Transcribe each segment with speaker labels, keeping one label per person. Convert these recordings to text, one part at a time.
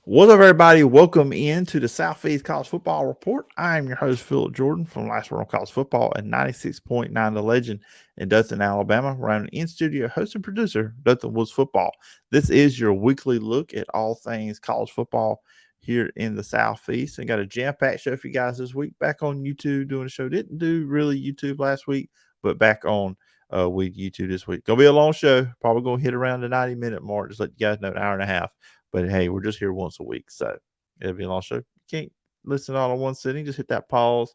Speaker 1: What's up, everybody? Welcome into the Southeast College Football Report. I am your host, Phillip Jordan from Last Word on College Football at 96.9 The Legend in Dothan, Alabama. We're an in-studio host and producer, Dothan Woods Football. This is your weekly look at all things college football here in the Southeast. And got a jam-packed show for you guys this week. Back on YouTube doing a show. Didn't do really YouTube last week, but back on with YouTube this week. Gonna be a long show. Probably gonna hit around the 90-minute mark. Just let you guys know, an hour and a half. But hey, we're just here once a week, so it'll be a long show. You can't listen all in one sitting. Just hit that pause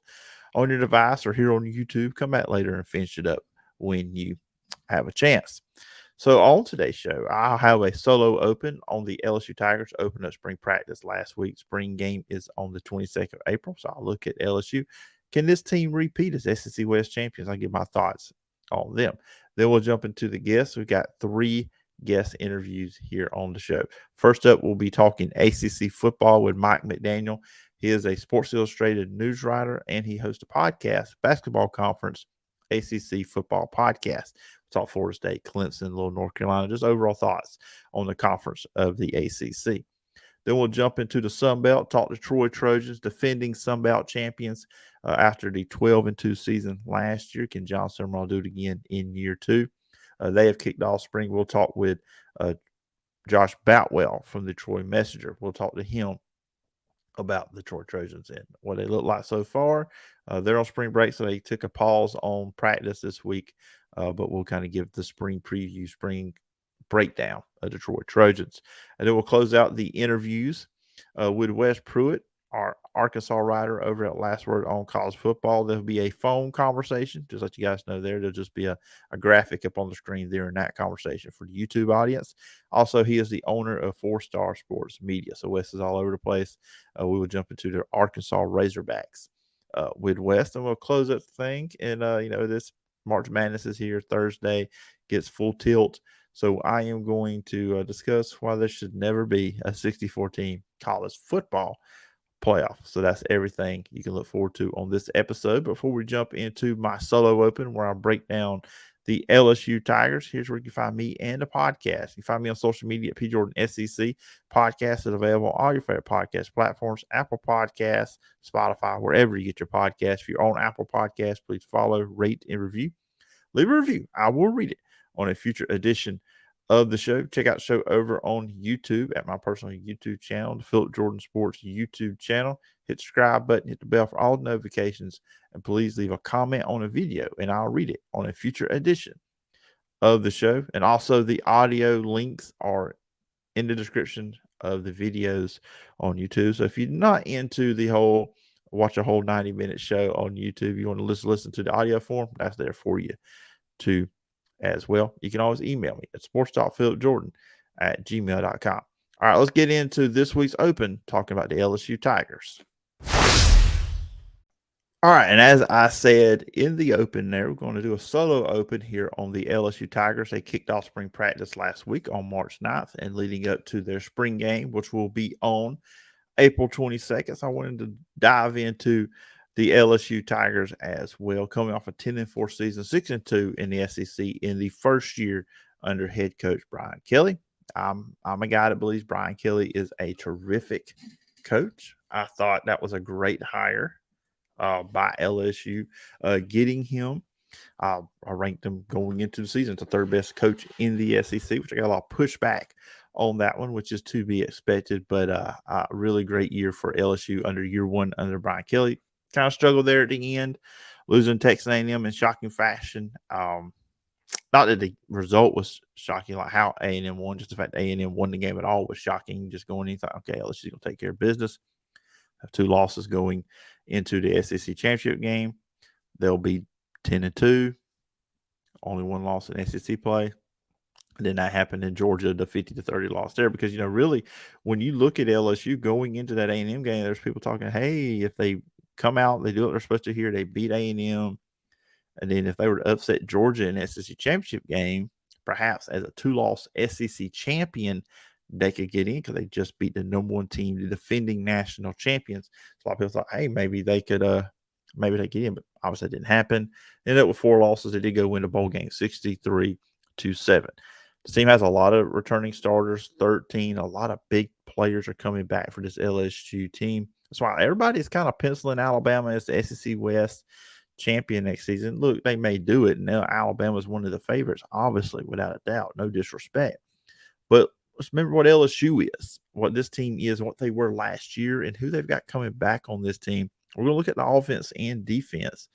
Speaker 1: on your device or here on YouTube. Come back later and finish it up when you have a chance. So on today's show, I'll have a solo open on the LSU Tigers. Open up spring practice last week. Spring game is on the 22nd of April. So I'll look at LSU. Can this team repeat as SEC West champions? I'll give my thoughts on them. Then we'll jump into the guests. We've got 3 guest interviews here on the show. First up, we'll be talking ACC football with Mike McDaniel. He is a Sports Illustrated news writer and he hosts a podcast, Basketball Conference, ACC Football Podcast. We'll talk Florida State, Clemson, Little North Carolina, just overall thoughts on the conference of the ACC. Then we'll jump into the Sun Belt, talk to Troy Trojans, defending Sun Belt champions after the 12-2 season last year. Can John Summerall do it again in year 2? They have kicked off spring. We'll talk with Josh Boutwell from the Troy Messenger. We'll talk to him about the Troy Trojans and what they look like so far. They're on spring break, so they took a pause on practice this week, but we'll kind of give the spring preview, spring breakdown of the Troy Trojans. And then we'll close out the interviews with Wes Pruett, our Arkansas writer over at Last Word on College Football. There'll be a phone conversation, just let you guys know there. There'll just be a graphic up on the screen there in that conversation for the YouTube audience. Also, he is the owner of 4-Star Sports Media. So Wes is all over the place. We will jump into the Arkansas Razorbacks with Wes, and we'll close up the thing. And, this March Madness is here. Thursday gets full tilt. So I am going to discuss why there should never be a 64-team college football playoff. So that's everything you can look forward to on this episode. Before we jump into my solo open where I break down the LSU Tigers, here's where you can find me and the podcast. You can find me on social media at PJordanSEC. Podcast is available on all your favorite podcast platforms, Apple Podcasts, Spotify, wherever you get your podcast. If you're on Apple Podcasts, please follow, rate, and review. Leave a review. I will read it on a future edition of the show. Check out the show over on YouTube at my personal YouTube channel, the Phillip Jordan Sports YouTube channel. Hit the subscribe button, hit the bell for all notifications, and please leave a comment on a video, and I'll read it on a future edition of the show. And also, the audio links are in the description of the videos on YouTube. So if you're not into the whole watch a whole 90-minute show on YouTube, you want to listen to the audio form, that's there for you too as well. You can always email me at sports.phillipjordan@gmail.com. All right, let's get into this week's open, talking about the LSU Tigers. All right, and as I said in the open there, we're going to do a solo open here on the LSU Tigers. They kicked off spring practice last week on March 9th and leading up to their spring game, which will be on April 22nd. So I wanted to dive into the LSU Tigers as well, coming off a 10-4 season, 6-2 in the SEC in the first year under head coach Brian Kelly. I'm a guy that believes Brian Kelly is a terrific coach. I thought that was a great hire by LSU, getting him. I ranked him going into the season as the third best coach in the SEC, which I got a lot of pushback on that one, which is to be expected. But a really great year for LSU under year 1 under Brian Kelly. Kind of struggled there at the end, losing Texas A&M in shocking fashion. Not that the result was shocking, like how A&M won, just the fact that A&M won the game at all was shocking. Just going in, thought, okay, LSU's going to take care of business. Have 2 losses going into the SEC championship game. They'll be 10-2, only 1 loss in SEC play. And then that happened in Georgia, the 50-30 loss there. Because, really, when you look at LSU going into that A&M game, there's people talking, hey, if they come out, they do what they're supposed to here, they beat A&M. And then if they were to upset Georgia in the SEC championship game, perhaps as a 2-loss SEC champion, they could get in because they just beat the number 1 team, the defending national champions. So a lot of people thought, hey, maybe they could get in, but obviously it didn't happen. Ended up with 4 losses. They did go win the bowl game 63-7. The team has a lot of returning starters, 13. A lot of big players are coming back for this LSU team. That's why everybody's kind of penciling Alabama as the SEC West champion next season. Look, they may do it. Now Alabama's one of the favorites, obviously, without a doubt. No disrespect. But let's remember what LSU is, what this team is, what they were last year, and who they've got coming back on this team. We're going to look at the offense and defense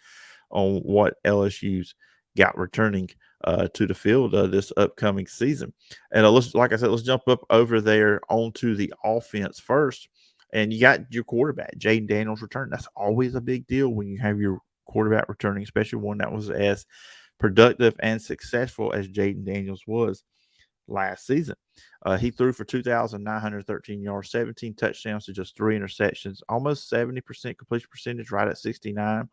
Speaker 1: on what LSU's got returning to the field this upcoming season. And like I said, let's jump up over there onto the offense first. And you got your quarterback, Jaden Daniels, return. That's always a big deal when you have your quarterback returning, especially one that was as productive and successful as Jaden Daniels was last season. He threw for 2,913 yards, 17 touchdowns to just 3 interceptions, almost 70% completion percentage, right at 69.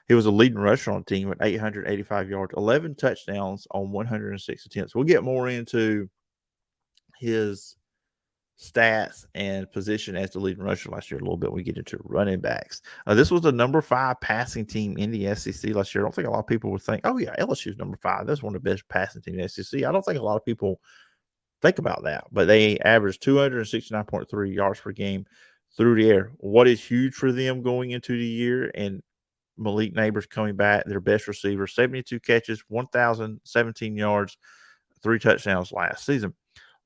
Speaker 1: He was a leading rusher on the team with 885 yards, 11 touchdowns on 106 attempts. We'll get more into his stats and position as the leading rusher last year a little bit when we get into running backs. This was the number 5 passing team in the SEC last year. I don't think a lot of people would think, oh, yeah, LSU's number 5. That's one of the best passing teams in the SEC. I don't think a lot of people think about that, but they averaged 269.3 yards per game through the air. What is huge for them going into the year, and Malik Neighbors coming back, their best receiver, 72 catches, 1,017 yards, 3 touchdowns last season.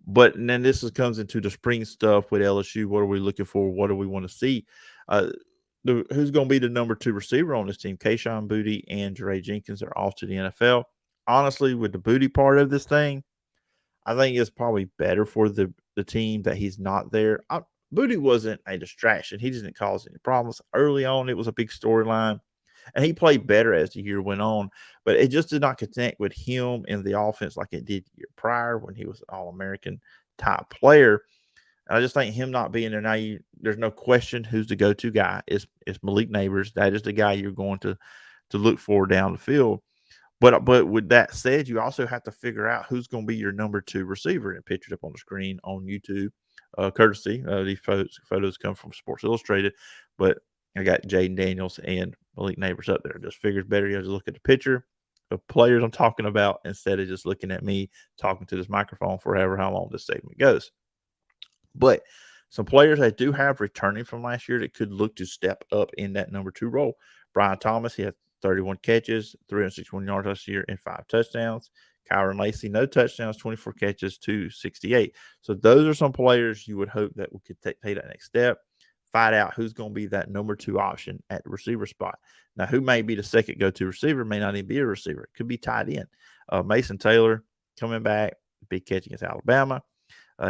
Speaker 1: But and then this comes into the spring stuff with LSU. What are we looking for? What do we want to see? Who's going to be the number 2 receiver on this team? Kayshawn Boutte and Jere Jenkins are off to the NFL. Honestly, with the Boutte part of this thing, I think it's probably better for the team that he's not there. Boutte wasn't a distraction. He didn't cause any problems. Early on, it was a big storyline, and he played better as the year went on, but it just did not connect with him in the offense like it did the year prior when he was an All-American type player. And I just think him not being there now, there's no question who's the go-to guy. It's Malik Neighbors. That is the guy you're going to look for down the field. But with that said, you also have to figure out who's going to be your number 2 receiver, and pictured up on the screen on YouTube, courtesy. These photos come from Sports Illustrated, but I got Jaden Daniels and Malik Neighbors up there. Just figures better you have to look at the picture of players I'm talking about instead of just looking at me talking to this microphone forever how long this segment goes. But some players I do have returning from last year that could look to step up in that number 2 role. Brian Thomas, he had 31 catches, 361 yards last year, and 5 touchdowns. Kyron Lacey, no touchdowns, 24 catches, 268. So those are some players you would hope that we could take that next step. Find out who's going to be that number 2 option at the receiver spot. Now, who may be the second go-to receiver may not even be a receiver. It could be tight end. Mason Taylor coming back, big catch against Alabama.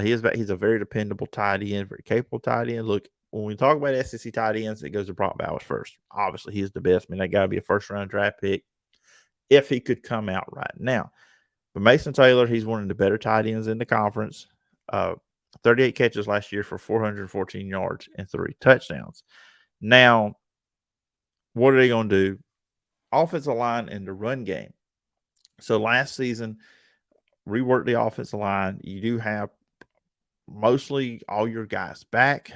Speaker 1: He's a very dependable tight end, very capable tight end. Look, when we talk about SEC tight ends, it goes to Brock Bowers first. Obviously, he's the best. I mean, that got to be a first-round draft pick if he could come out right now. But Mason Taylor, he's one of the better tight ends in the conference. 38 catches last year for 414 yards and 3 touchdowns. Now, what are they going to do? Offensive line and the run game. So last season, reworked the offensive line. You do have mostly all your guys back.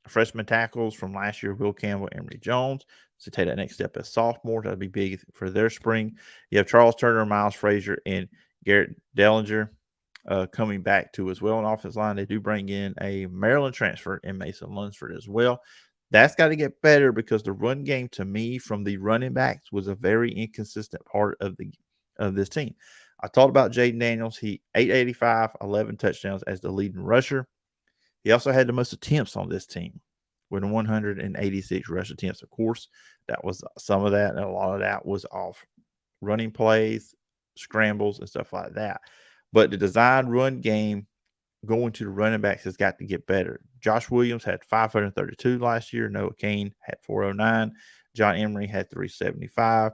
Speaker 1: Freshman tackles from last year, Will Campbell, Emory Jones. So take that next step as sophomore. That'll be big for their spring. You have Charles Turner, Miles Frazier, and Garrett Dellinger coming back to as well on offensive line. They do bring in a Maryland transfer in Mason Lunsford as well. That's got to get better because the run game, to me, from the running backs was a very inconsistent part of this team. I talked about Jaden Daniels. He 885, 11 touchdowns as the leading rusher. He also had the most attempts on this team with 186 rush attempts. Of course, that was some of that, and a lot of that was off running plays, scrambles, and stuff like that. But the design run game going to the running backs has got to get better. Josh Williams had 532 last year. Noah Cain had 409. John Emery had 375.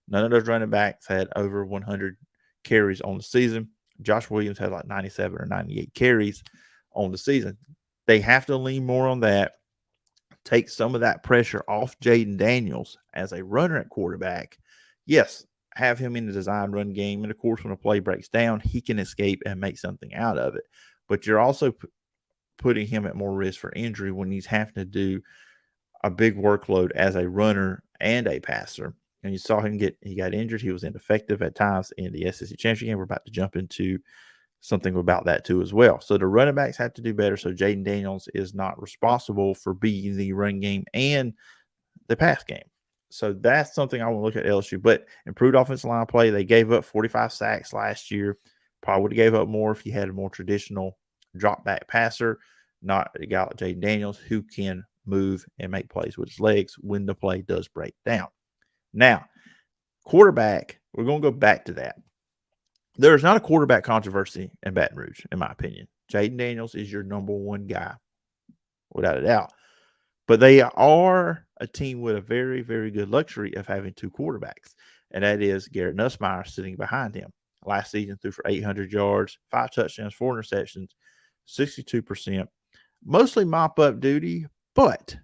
Speaker 1: None of those running backs had over 100 carries on the season. Josh Williams had like 97 or 98 carries on the season. They have to lean more on that, take some of that pressure off Jaden Daniels as a runner at quarterback. Yes, have him in the design run game. And, of course, when a play breaks down, he can escape and make something out of it. But you're also putting him at more risk for injury when he's having to do a big workload as a runner and a passer. And you saw he got injured. He was ineffective at times in the SEC championship game. We're about to jump into something about that too as well. So the running backs have to do better. So Jaden Daniels is not responsible for beating the run game and the pass game. So that's something I want to look at LSU. But improved offensive line play. They gave up 45 sacks last year. Probably would have gave up more if you had a more traditional drop back passer, not a guy like Jaden Daniels who can move and make plays with his legs when the play does break down. Now, quarterback, we're going to go back to that. There's not a quarterback controversy in Baton Rouge, in my opinion. Jaden Daniels is your number one guy, without a doubt. But they are a team with a very, very good luxury of having two quarterbacks, and that is Garrett Nussmeier sitting behind him. Last season threw for 800 yards, 5 touchdowns, 4 interceptions, 62%. Mostly mop-up duty, but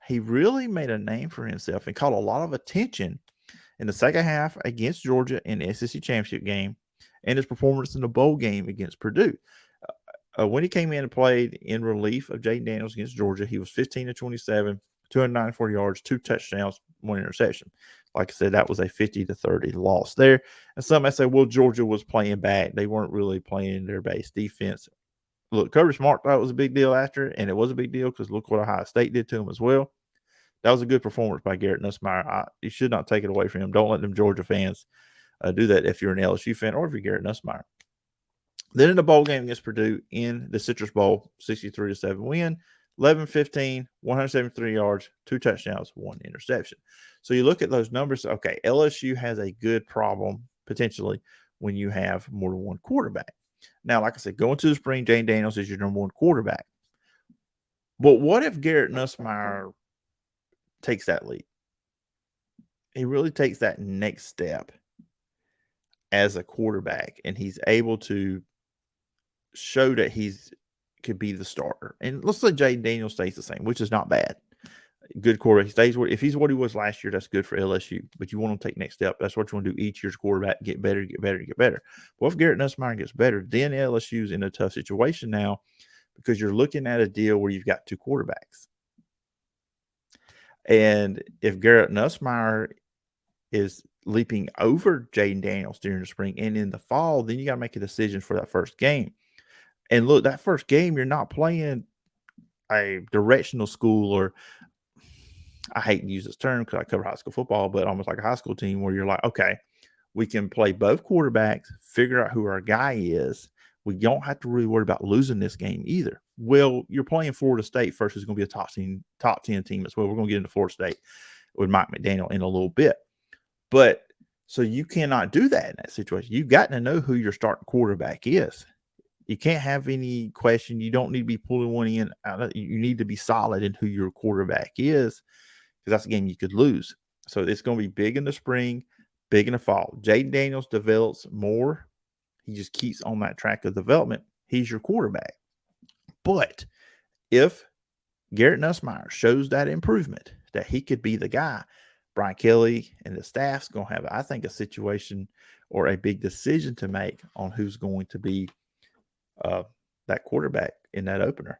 Speaker 1: he really made a name for himself and caught a lot of attention in the second half against Georgia in the SEC championship game and his performance in the bowl game against Purdue. When he came in and played in relief of Jaden Daniels against Georgia, he was 15-27, 294 yards, 2 touchdowns, 1 interception. Like I said, that was a 50-30 loss there. And some might say, well, Georgia was playing back. They weren't really playing their base defense. Look, Kirby Smart thought it was a big deal after, and it was a big deal because look what Ohio State did to him as well. That was a good performance by Garrett Nussmeier. You should not take it away from him. Don't let them Georgia fans do that if you're an LSU fan or if you're Garrett Nussmeier. Then in the bowl game against Purdue in the Citrus Bowl, 63-7 win, 11-15, 173 yards, 2 touchdowns, 1 interception. So you look at those numbers. Okay, LSU has a good problem potentially when you have more than one quarterback. Now, like I said, going to the spring, Jaden Daniels is your number one quarterback. But what if Garrett Nussmeier takes that leap? He really takes that next step as a quarterback, and he's able to show that he's could be the starter. And let's say Jaden Daniels stays the same, which is not bad. Good quarterback. He stays if he's what he was last year, that's good for LSU. But you want him to take next step. That's what you want to do each year's quarterback, get better, get better, get better. Well, if Garrett Nussmeier gets better, then LSU's in a tough situation now because you're looking at a deal where you've got two quarterbacks. And if Garrett Nussmeier is leaping over Jaden Daniels during the spring and in the fall, then you got to make a decision for that first game. And look, that first game, you're not playing a directional school, or I hate to use this term because I cover high school football, but almost like a high school team where you're like, okay, we can play both quarterbacks, figure out who our guy is. We don't have to really worry about losing this game either. Well, you're playing Florida State first, who's going to be a top 10 team as well. We're going to get into Florida State with Mike McDaniel in a little bit. But so you cannot do that in that situation. You've got to know who your starting quarterback is. You can't have any question. You don't need to be pulling one in. You need to be solid in who your quarterback is, because that's a game you could lose. So it's going to be big in the spring, big in the fall. Jaden Daniels develops more. He just keeps on that track of development. He's your quarterback. But if Garrett Nussmeier shows that improvement, that he could be the guy, Brian Kelly and the staff's going to have, I think, a situation or a big decision to make on who's going to be that quarterback in that opener.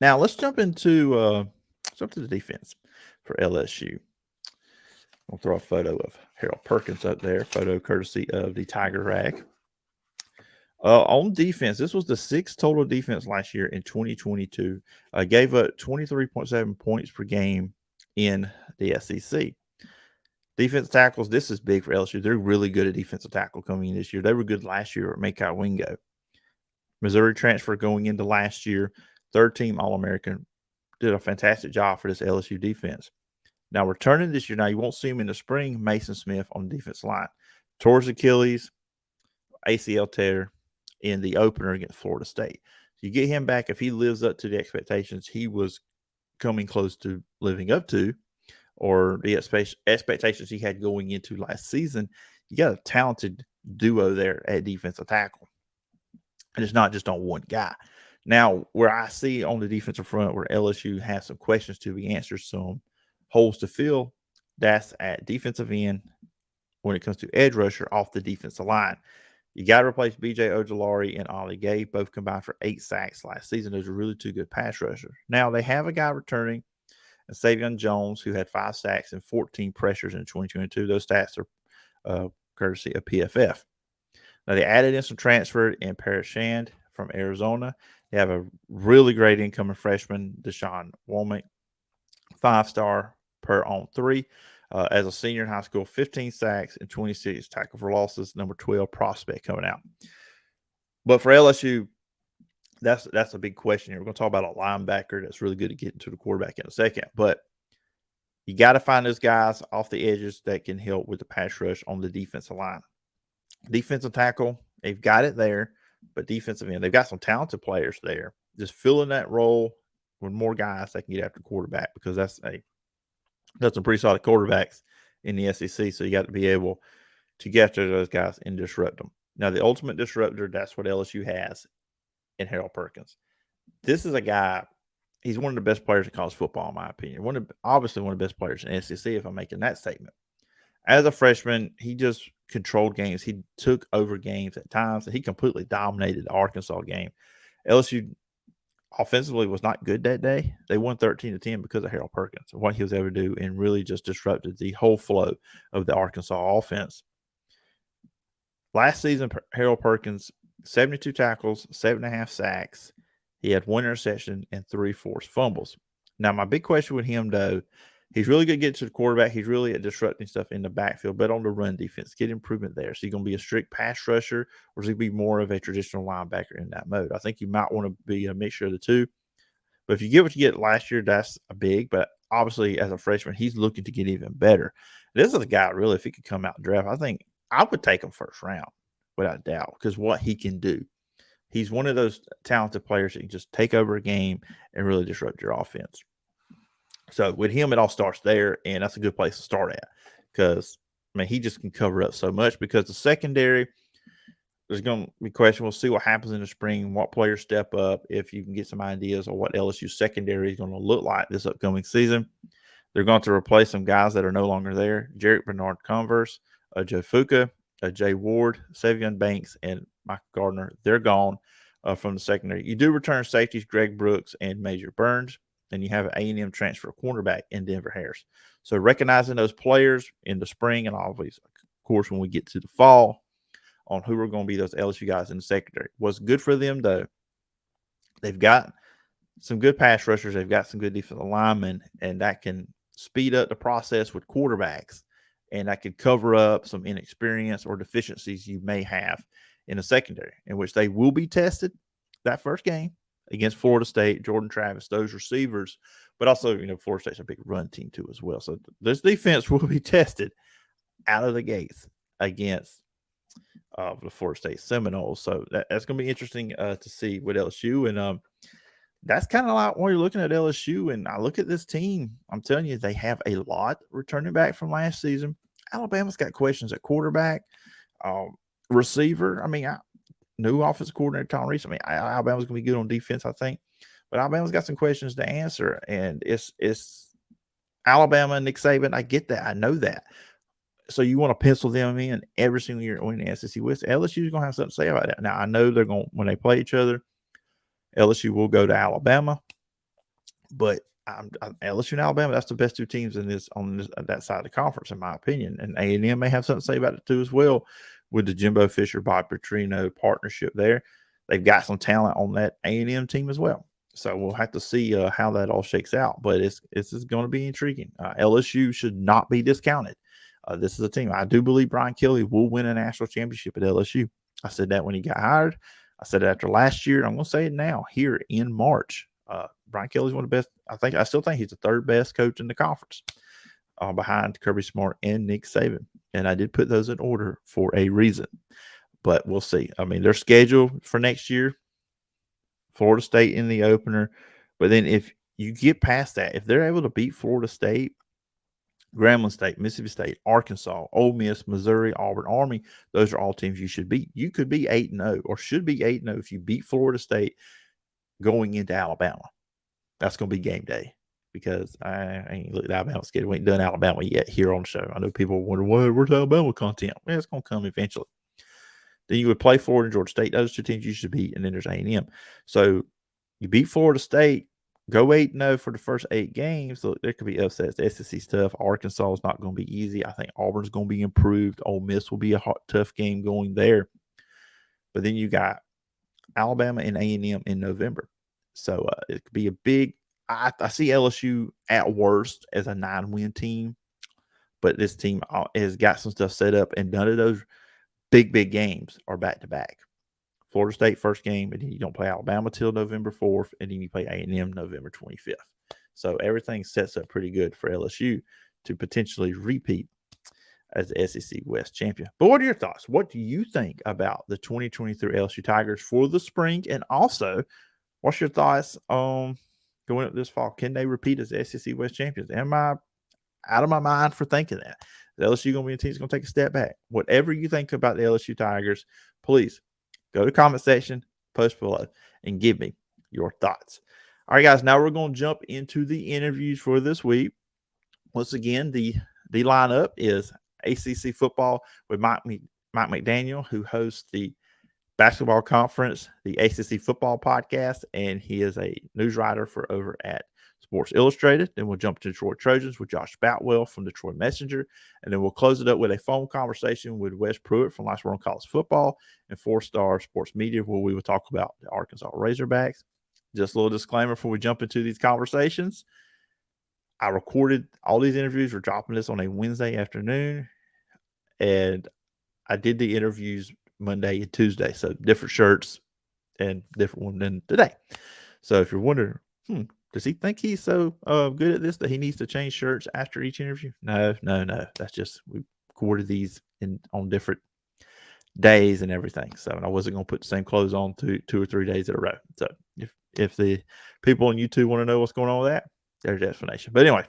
Speaker 1: Now let's jump into the defense for LSU. I'll throw a photo of Harold Perkins up there, photo courtesy of the Tiger Rag. On defense, this was the 6th total defense last year in 2022. Gave up 23.7 points per game in the SEC. Defensive tackles, this is big for LSU. They're really good at defensive tackle coming in this year. They were good last year at Makai Wingo. Missouri transfer going into last year, 3rd-team All-American. Did a fantastic job for this LSU defense. Now, returning this year, now you won't see him in the spring, Mason Smith on the defense line. Tore his Achilles, ACL tear in the opener against Florida State. So you get him back. If he lives up to the expectations he was coming close to living up to, or the expectations he had going into last season, you got a talented duo there at defensive tackle. And it's not just on one guy. Now, where I see on the defensive front where LSU has some questions to be answered, some holes to fill, that's at defensive end when it comes to edge rusher off the defensive line. You got to replace B.J. Ojolari and Ollie Gay, both combined for 8 sacks last season. Those are really 2 good pass rushers. Now, they have a guy returning, Savion Jones, who had 5 sacks and 14 pressures in 2022. Those stats are courtesy of PFF. Now, they added in some transfer in Parrish Shand from Arizona. They have a really great incoming freshman, Deshaun Womack, 5-star per on 3. As a senior in high school, 15 sacks and 26 tackle for losses, number 12 prospect coming out. But for LSU, that's a big question here. We're going to talk about a linebacker that's really good to get into the quarterback in a second. But you got to find those guys off the edges that can help with the pass rush on the defensive line. Defensive tackle, they've got it there. But defensive end, they've got some talented players there. Just filling that role with more guys that can get after quarterback, because that's some pretty solid quarterbacks in the SEC. So you got to be able to get after those guys and disrupt them. Now, the ultimate disruptor, that's what LSU has in Harold Perkins. This is a guy, he's one of the best players in college football, in my opinion. Obviously one of the best players in SEC, if I'm making that statement. As a freshman, he just controlled games. He took over games at times, and he completely dominated the Arkansas game. LSU offensively was not good that day. They won 13-10 because of Harold Perkins and what he was able to do, and really just disrupted the whole flow of the Arkansas offense. Last season, Harold Perkins, 72 tackles, 7.5 sacks. He had 1 interception and 3 forced fumbles. Now, my big question with him, though, he's really good at getting to the quarterback. He's really at disrupting stuff in the backfield, but on the run defense, get improvement there. So he's going to be a strict pass rusher, or is he going to be more of a traditional linebacker in that mode? I think you might want to be a mixture of the two. But if you get what you get last year, that's a big. But obviously, as a freshman, he's looking to get even better. This is a guy, really, if he could come out and draft, I think I would take him first round, without a doubt, because what he can do. He's one of those talented players that can just take over a game and really disrupt your offense. So with him, it all starts there, and that's a good place to start at, because, I mean, he just can cover up so much. Because the secondary, there's going to be questions. We'll see what happens in the spring, what players step up, if you can get some ideas on what LSU secondary is going to look like this upcoming season. They're going to replace some guys that are no longer there. Jarek Bernard Converse, Joe Fuka, Jay Ward, Savion Banks, and Michael Gardner. They're gone from the secondary. You do return safeties Greg Brooks and Major Burns. And you have an A&M transfer cornerback in Denver Harris. So recognizing those players in the spring, and obviously, of course, when we get to the fall, on who are going to be those LSU guys in the secondary. What's good for them, though, they've got some good pass rushers. They've got some good defensive linemen, and that can speed up the process with quarterbacks, and that could cover up some inexperience or deficiencies you may have in the secondary, in which they will be tested that first game against Florida State, Jordan Travis, those receivers, but also, Florida State's a big run team too as well. So this defense will be tested out of the gates against the Florida State Seminoles. So that's going to be interesting to see with LSU. And that's kind of like when you're looking at LSU, and I look at this team, I'm telling you, they have a lot returning back from last season. Alabama's got questions at quarterback, receiver. I mean, new offensive coordinator Tom Reese. I mean, Alabama's going to be good on defense, I think. But Alabama's got some questions to answer. And it's Alabama and Nick Saban. I get that. I know that. So you want to pencil them in every single year in the SEC West. LSU's going to have something to say about that. Now, I know they're going, when they play each other, LSU will go to Alabama. But LSU and Alabama, that's the best two teams on that side of the conference, in my opinion. And A&M may have something to say about it too as well, with the Jimbo Fisher, Bob Petrino partnership there. They've got some talent on that A&M team as well. So we'll have to see how that all shakes out. But it's going to be intriguing. LSU should not be discounted. This is a team. I do believe Brian Kelly will win a national championship at LSU. I said that when he got hired. I said it after last year. I'm going to say it now here in March. Brian Kelly's one of the best. I still think he's the third best coach in the conference, behind Kirby Smart and Nick Saban. And I did put those in order for a reason. But we'll see. I mean, they're scheduled for next year. Florida State in the opener. But then if you get past that, if they're able to beat Florida State, Grambling State, Mississippi State, Arkansas, Ole Miss, Missouri, Auburn, Army, those are all teams you should beat. You could be 8-0 or should be 8-0 if you beat Florida State going into Alabama. That's going to be game day, because I ain't looked at Alabama schedule. We ain't done Alabama yet here on the show. I know people wonder, where's Alabama content? Well, it's going to come eventually. Then you would play Florida and Georgia State. Those two teams you should beat, and then there's A&M. So you beat Florida State, go 8-0 for the first 8 games. Look, there could be upsets. The SEC stuff. Arkansas is not going to be easy. I think Auburn's going to be improved. Ole Miss will be a tough game going there. But then you got Alabama and A&M in November. So it could be a big – I see LSU at worst as a 9-win team. But this team has got some stuff set up, and none of those big games are back-to-back. Florida State first game, and then you don't play Alabama till November 4th, and then you play A&M November 25th. So everything sets up pretty good for LSU to potentially repeat as the SEC West champion. But what are your thoughts? What do you think about the 2023 LSU Tigers for the spring? And also, what's your thoughts on going up this fall? Can they repeat as the SEC West champions? Am I out of my mind for thinking that? Is LSU going to be a team that's going to take a step back? Whatever you think about the LSU Tigers, please go to the comment section, post below, and give me your thoughts. All right, guys, now we're going to jump into the interviews for this week. Once again, the lineup is ACC Football with Mike McDaniel, who hosts the basketball conference, the ACC Football Podcast, and he is a news writer for over at Sports Illustrated. Then we'll jump to Troy Trojans with Josh Boutwell from the Troy Messenger. And then we'll close it up with a phone conversation with Wes Pruett from Last Word on College Football and 4-Star Sports Media, where we will talk about the Arkansas Razorbacks. Just a little disclaimer before we jump into these conversations. I recorded all these interviews. We're dropping this on a Wednesday afternoon. And I did the interviews Monday and Tuesday. So different shirts and different one than today. So if you're wondering, does he think he's so good at this that he needs to change shirts after each interview? No. That's just we recorded these on different days and everything. So I wasn't going to put the same clothes on 2 or 3 days in a row. So if the people on YouTube want to know what's going on with that, there's the explanation. But anyway,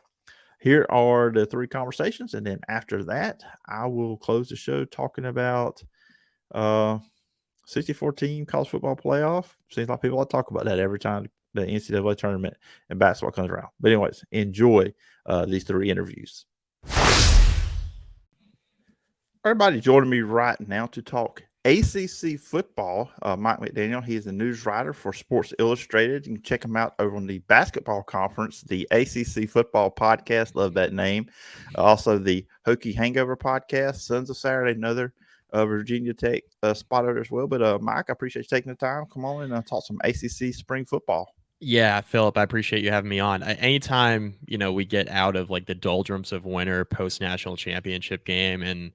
Speaker 1: here are the 3 conversations. And then after that, I will close the show talking about 64-team college football playoff. Seems like people talk about that every time the NCAA tournament and basketball comes around. But anyways, enjoy these 3 interviews. Everybody joining me right now to talk ACC football. Mike McDaniel, he is a news writer for Sports Illustrated. You can check him out over on the basketball conference, the ACC Football Podcast. Love that name. Also, the Hokie Hangover Podcast, Sons of Saturday, another Virginia Tech spot over as well. But Mike, I appreciate you taking the time. Come on and talk some ACC spring football.
Speaker 2: Yeah, Phillip, I appreciate you having me on. Anytime, we get out of like the doldrums of winter post-national championship game and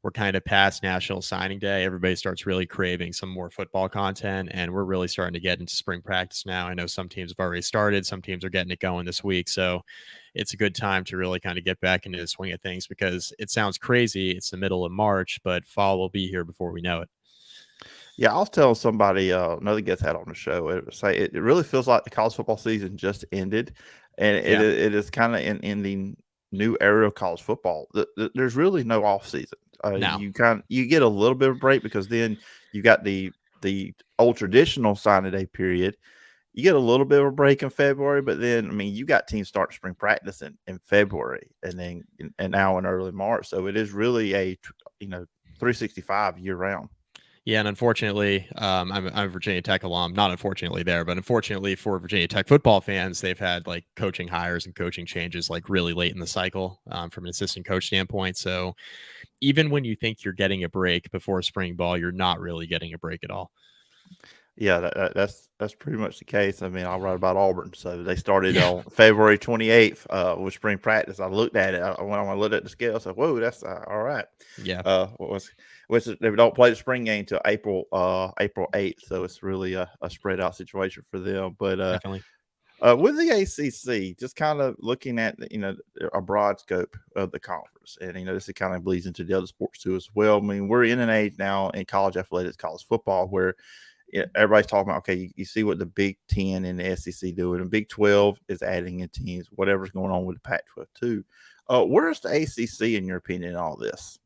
Speaker 2: we're kind of past National Signing Day, everybody starts really craving some more football content, and we're really starting to get into spring practice now. I know some teams have already started. Some teams are getting it going this week. So it's a good time to really kind of get back into the swing of things because it sounds crazy. It's the middle of March, but fall will be here before we know it.
Speaker 1: Yeah, I was telling somebody, another guest had on the show, it really feels like the college football season just ended, and it is kind of in the new era of college football. There's really no off season.
Speaker 2: No.
Speaker 1: You get a little bit of break because then you got the old traditional signing day period. You get a little bit of a break in February, but then you got teams starting spring practice in February, and now in early March. So it is really a 365 year round.
Speaker 2: Yeah, and unfortunately, I'm a Virginia Tech alum. Not unfortunately there, but unfortunately for Virginia Tech football fans, they've had like coaching hires and coaching changes like really late in the cycle from an assistant coach standpoint. So even when you think you're getting a break before spring ball, you're not really getting a break at all.
Speaker 1: Yeah, that's pretty much the case. I'll write about Auburn. So they started on February 28th with spring practice. I looked at it. When I looked at the scale, I said, "Whoa, that's all right."
Speaker 2: Yeah.
Speaker 1: Which they don't play the spring game until April 8th. So it's really a spread out situation for them. But
Speaker 2: definitely.
Speaker 1: With the ACC, just kind of looking at a broad scope of the conference, and this kind of bleeds into the other sports too as well. We're in an age now in college athletics, college football, where everybody's talking about, okay, you see what the Big 10 and the SEC doing, and Big 12 is adding in teams, whatever's going on with the Pac-12 too. Where's the ACC in your opinion in all this?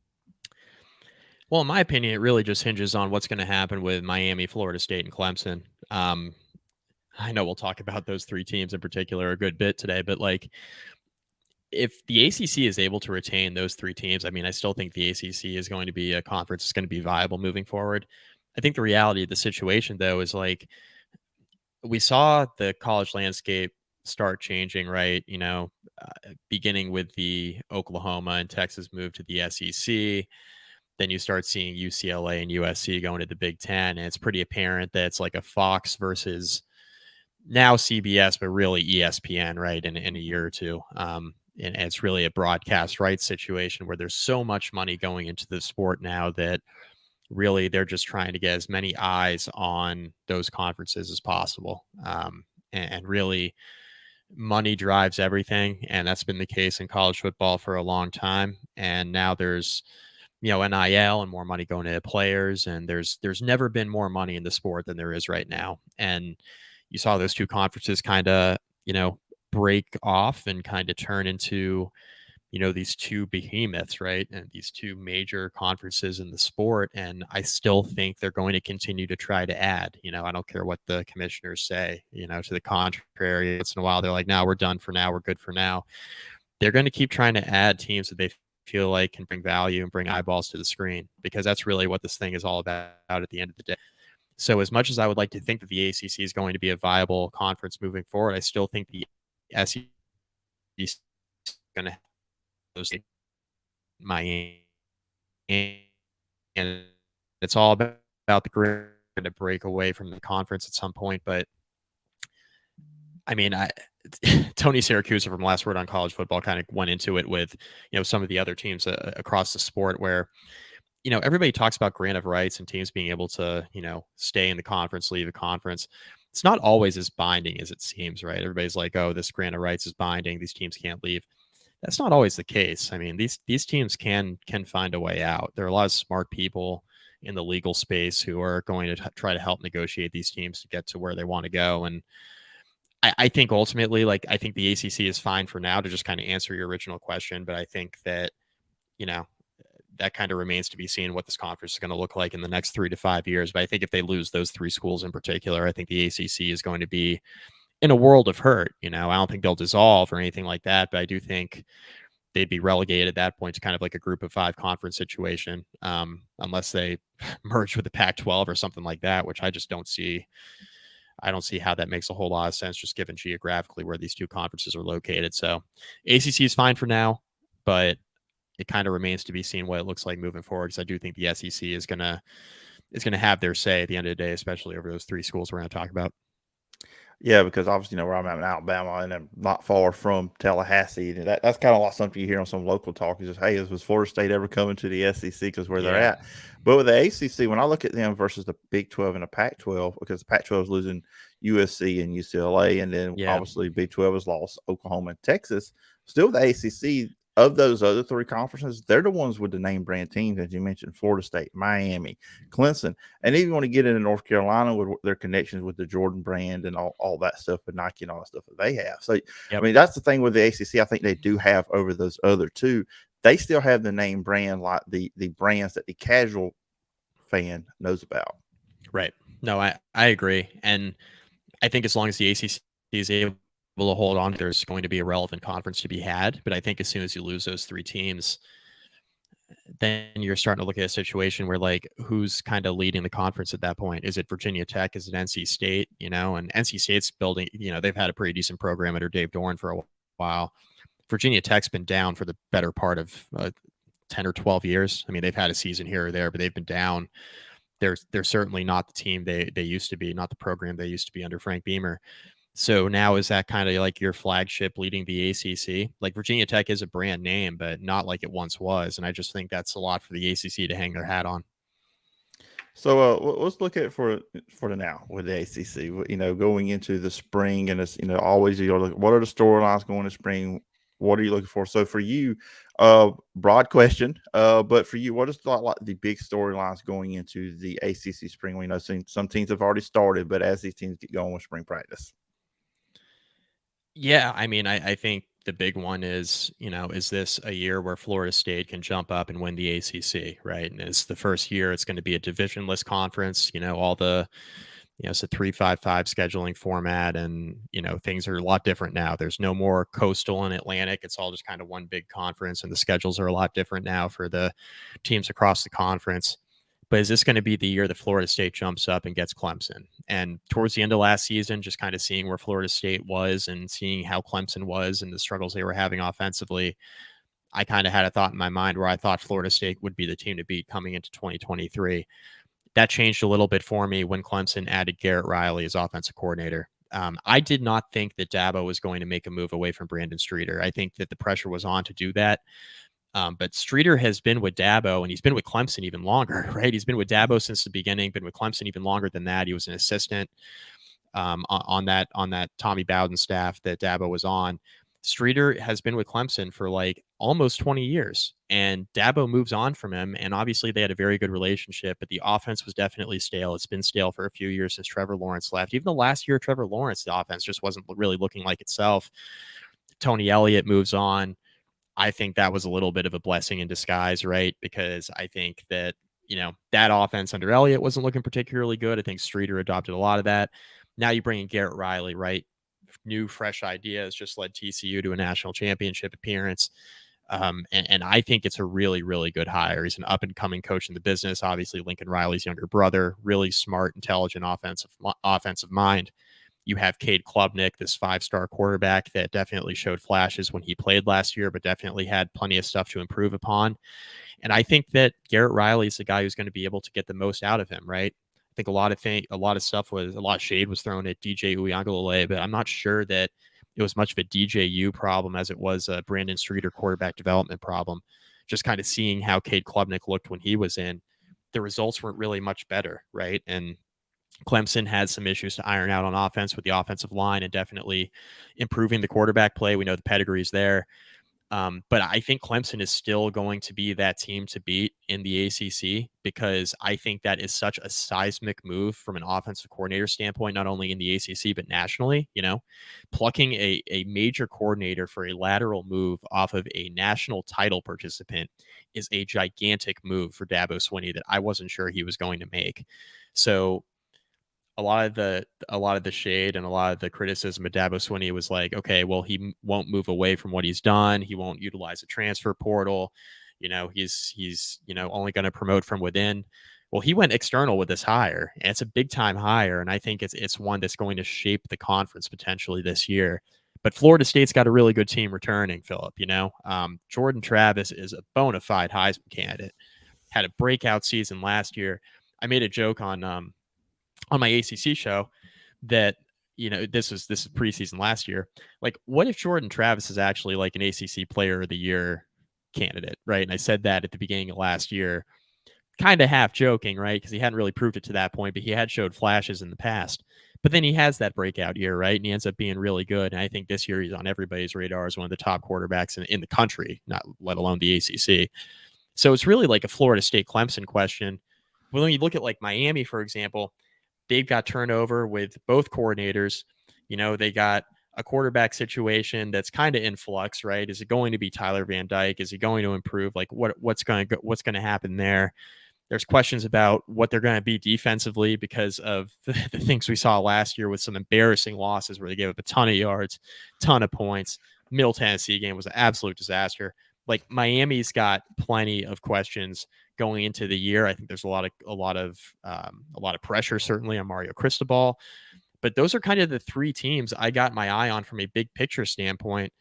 Speaker 2: Well, in my opinion, it really just hinges on what's going to happen with Miami, Florida State, and Clemson. I know we'll talk about those 3 teams in particular a good bit today, but like if the ACC is able to retain those 3 teams, I still think the ACC is going to be a conference that's going to be viable moving forward. I think the reality of the situation, though, is like we saw the college landscape start changing, right? Beginning with the Oklahoma and Texas move to the SEC, then you start seeing UCLA and USC going to the Big Ten, and it's pretty apparent that it's like a Fox versus now CBS, but really ESPN, right? In a year or two. And it's really a broadcast rights situation where there's so much money going into the sport now that really they're just trying to get as many eyes on those conferences as possible. And really, money drives everything. And that's been the case in college football for a long time. And now there's, NIL and more money going to players. And there's never been more money in the sport than there is right now. And you saw those two conferences kind of, break off and kind of turn into, these two behemoths, right? And these two major conferences in the sport. And I still think they're going to continue to try to add, I don't care what the commissioners say, to the contrary. Once in a while, they're like, no, we're done for now. We're good for now. They're going to keep trying to add teams that they feel like can bring value and bring eyeballs to the screen, because that's really what this thing is all about at the end of the day. So as much as I would like to think that the ACC is going to be a viable conference moving forward, I still think the SEC is going to have those Miami, and it's all about the grid to break away from the conference at some point. But I mean, Tony Siracusa from Last Word on College Football kind of went into it with, some of the other teams across the sport where, everybody talks about grant of rights and teams being able to, stay in the conference, leave the conference. It's not always as binding as it seems, right? Everybody's like, oh, this grant of rights is binding. These teams can't leave. That's not always the case. I mean, these teams can find a way out. There are a lot of smart people in the legal space who are going to try to help negotiate these teams to get to where they want to go. And I think ultimately, I think the ACC is fine for now, to just kind of answer your original question. But I think that, that kind of remains to be seen what this conference is going to look like in the next 3 to 5 years. But I think if they lose those three schools in particular, I think the ACC is going to be in a world of hurt. I don't think they'll dissolve or anything like that, but I do think they'd be relegated at that point to kind of like a group of 5 conference situation, unless they merge with the Pac-12 or something like that, which I just don't see. I don't see how that makes a whole lot of sense, just given geographically where these two conferences are located. So ACC is fine for now, but it kind of remains to be seen what it looks like moving forward, because I do think the SEC is going to have their say at the end of the day, especially over those 3 schools we're going to talk about.
Speaker 1: Yeah, because obviously, where I'm at in Alabama, and I'm not far from Tallahassee. And that's kind of like something you hear on some local talk. Is just, hey, was Florida State ever coming to the SEC because where they're at? But with the ACC, when I look at them versus the Big 12 and the Pac-12, because the Pac-12 is losing USC and UCLA, and then obviously Big 12 has lost Oklahoma and Texas. Still, the ACC, of those other 3 conferences, they're the ones with the name brand teams, as you mentioned: Florida State, Miami, Clemson, and even when you get into North Carolina with their connections with the Jordan brand and all that stuff, and Nike and all that stuff that they have. So, I mean, that's the thing with the ACC. I think they do have over those other 2. They still have the name brand, like the brands that the casual fan knows about.
Speaker 2: Right. No, I agree. And I think as long as the ACC is able to hold on, there's going to be a relevant conference to be had. But I think as soon as you lose those 3 teams, then you're starting to look at a situation where, like, who's kind of leading the conference at that point? Is it Virginia Tech? Is it NC State? And NC State's building, they've had a pretty decent program under Dave Doran for a while. Virginia Tech's been down for the better part of 10 or 12 years. I mean, they've had a season here or there, but they've been down. They're certainly not the team they used to be, not the program they used to be under Frank Beamer. So now is that kind of like your flagship leading the ACC? Like, Virginia Tech is a brand name, but not like it once was. And I just think that's a lot for the ACC to hang their hat on.
Speaker 1: So let's look at it for the now with the ACC. Going into the spring, and it's always what are the storylines going to spring? What are you looking for? So for you, broad question, but for you, what is like the big storylines going into the ACC spring? We know some teams have already started, but as these teams get going with spring practice.
Speaker 2: Yeah, I mean, I think the big one is, is this a year where Florida State can jump up and win the ACC, right? And it's the first year it's going to be a divisionless conference, all the, it's a 3-5-5 scheduling format, and, things are a lot different now. There's no more Coastal and Atlantic. It's all just kind of one big conference, and the schedules are a lot different now for the teams across the conference. But is this going to be the year that Florida State jumps up and gets Clemson? And towards the end of last season, just kind of seeing where Florida State was and seeing how Clemson was and the struggles they were having offensively, I kind of had a thought in my mind where I thought Florida State would be the team to beat coming into 2023. That changed a little bit for me when Clemson added Garrett Riley as offensive coordinator. I did not think that Dabo was going to make a move away from Brandon Streeter. I think that the pressure was on to do that. But Streeter has been with Dabo, and he's been with Clemson even longer, right? He's been with Dabo since the beginning, been with Clemson even longer than that. He was an assistant on that Tommy Bowden staff that Dabo was on. Streeter has been with Clemson for like almost 20 years, and Dabo moves on from him. And obviously they had a very good relationship, but the offense was definitely stale. It's been stale for a few years since Trevor Lawrence left. Even the last year of Trevor Lawrence, the offense just wasn't really looking like itself. Tony Elliott moves on. I think that was a little bit of a blessing in disguise, right? Because I think that, that offense under Elliott wasn't looking particularly good. I think Streeter adopted a lot of that. Now you bring in Garrett Riley, right? New, fresh ideas, just led TCU to a national championship appearance. And I think it's a really, really good hire. He's an up-and-coming coach in the business. Obviously, Lincoln Riley's younger brother, really smart, intelligent offensive mind. You have Cade Klubnik, this 5-star quarterback that definitely showed flashes when he played last year, but definitely had plenty of stuff to improve upon. And I think that Garrett Riley is the guy who's going to be able to get the most out of him, right? I think a lot of shade was thrown at DJ Uiagalelei, but I'm not sure that it was much of a DJU problem as it was a Brandon Streeter quarterback development problem. Just kind of seeing how Cade Klubnik looked when he was in, the results weren't really much better, right? And Clemson had some issues to iron out on offense with the offensive line and definitely improving the quarterback play. We know the pedigree is there. But I think Clemson is still going to be that team to beat in the ACC because I think that is such a seismic move from an offensive coordinator standpoint, not only in the ACC, but nationally. Plucking a major coordinator for a lateral move off of a national title participant is a gigantic move for Dabo Swinney that I wasn't sure he was going to make. So a lot of the shade and a lot of the criticism of Dabo Swinney was like, okay, well, he won't move away from what he's done. He won't utilize the transfer portal. He's only going to promote from within. Well, he went external with this hire, and it's a big time hire. And I think it's one that's going to shape the conference potentially this year. But Florida State's got a really good team returning, Phillip. Jordan Travis is a bona fide Heisman candidate. Had a breakout season last year. I made a joke on my ACC show that, this is preseason last year. Like, what if Jordan Travis is actually like an ACC player of the year candidate, right? And I said that at the beginning of last year, kind of half joking, right? Because he hadn't really proved it to that point, but he had showed flashes in the past. But then he has that breakout year, right? And he ends up being really good. And I think this year he's on everybody's radar as one of the top quarterbacks in the country, not let alone the ACC. So it's really like a Florida State Clemson question. Well, when you look at like Miami, for example, they've got turnover with both coordinators. They got a quarterback situation that's kind of in flux, right? Is it going to be Tyler Van Dyke? Is he going to improve? Like what's going to happen there? There's questions about what they're going to be defensively because of the things we saw last year with some embarrassing losses where they gave up a ton of yards, ton of points. Middle Tennessee game was an absolute disaster. Like Miami's got plenty of questions going into the year. I think there's a lot of pressure certainly on Mario Cristobal, but those are kind of the three teams I got my eye on from a big picture standpoint.